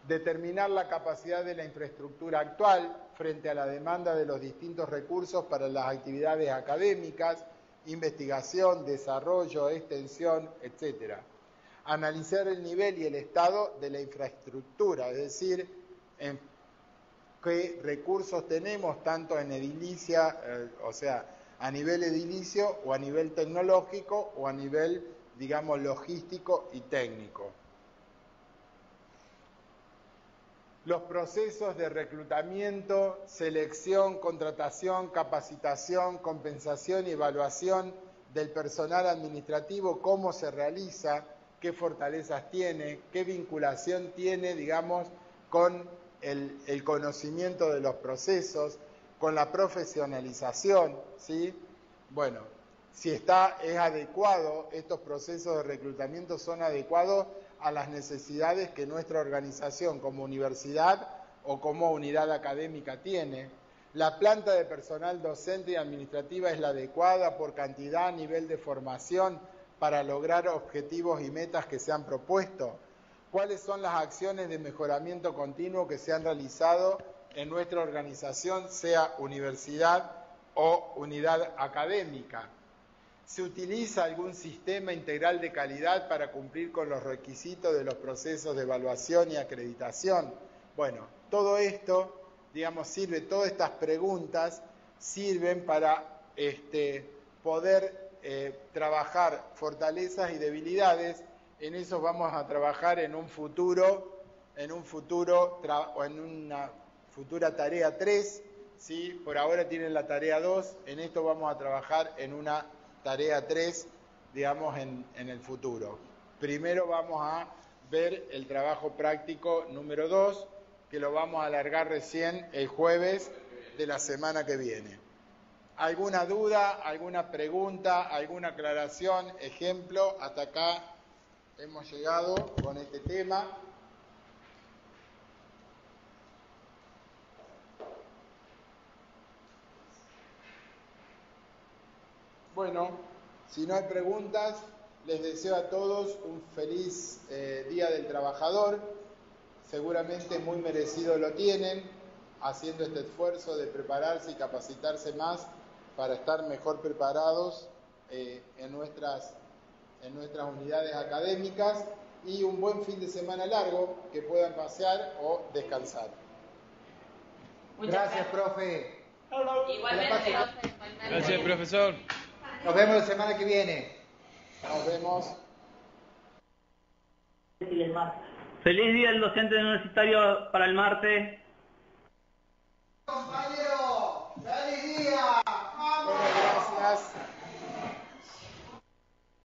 Determinar la capacidad de la infraestructura actual frente a la demanda de los distintos recursos para las actividades académicas, investigación, desarrollo, extensión, etc. Analizar el nivel y el estado de la infraestructura, es decir, qué recursos tenemos tanto en edilicia, o sea, a nivel edilicio o a nivel tecnológico o a nivel, digamos, logístico y técnico. Los procesos de reclutamiento, selección, contratación, capacitación, compensación y evaluación del personal administrativo, cómo se realiza, qué fortalezas tiene, qué vinculación tiene, digamos, con el conocimiento de los procesos, con la profesionalización, ¿sí? Bueno, si es adecuado, estos procesos de reclutamiento son adecuados a las necesidades que nuestra organización como universidad o como unidad académica tiene. La planta de personal docente y administrativa es la adecuada por cantidad, nivel de formación para lograr objetivos y metas que se han propuesto. ¿Cuáles son las acciones de mejoramiento continuo que se han realizado en nuestra organización, sea universidad o unidad académica? ¿Se utiliza algún sistema integral de calidad para cumplir con los requisitos de los procesos de evaluación y acreditación? Bueno, todo esto, digamos, todas estas preguntas sirven para poder trabajar fortalezas y debilidades. En eso vamos a trabajar en una futura tarea 3, ¿sí? Por ahora tienen la tarea 2, en esto vamos a trabajar en una tarea 3, digamos, en el futuro. Primero vamos a ver el trabajo práctico número 2, que lo vamos a alargar recién el jueves de la semana que viene. ¿Alguna duda, alguna pregunta, alguna aclaración, ejemplo? Hasta acá hemos llegado con este tema. Bueno, si no hay preguntas, les deseo a todos un feliz Día del Trabajador. Seguramente muy merecido lo tienen, haciendo este esfuerzo de prepararse y capacitarse más para estar mejor preparados en nuestras unidades académicas, y un buen fin de semana largo que puedan pasear o descansar. Gracias, profe. Igualmente. Gracias, profesor. Nos vemos la semana que viene. Nos vemos. Feliz día del docente universitario para el martes. Compañero, feliz día.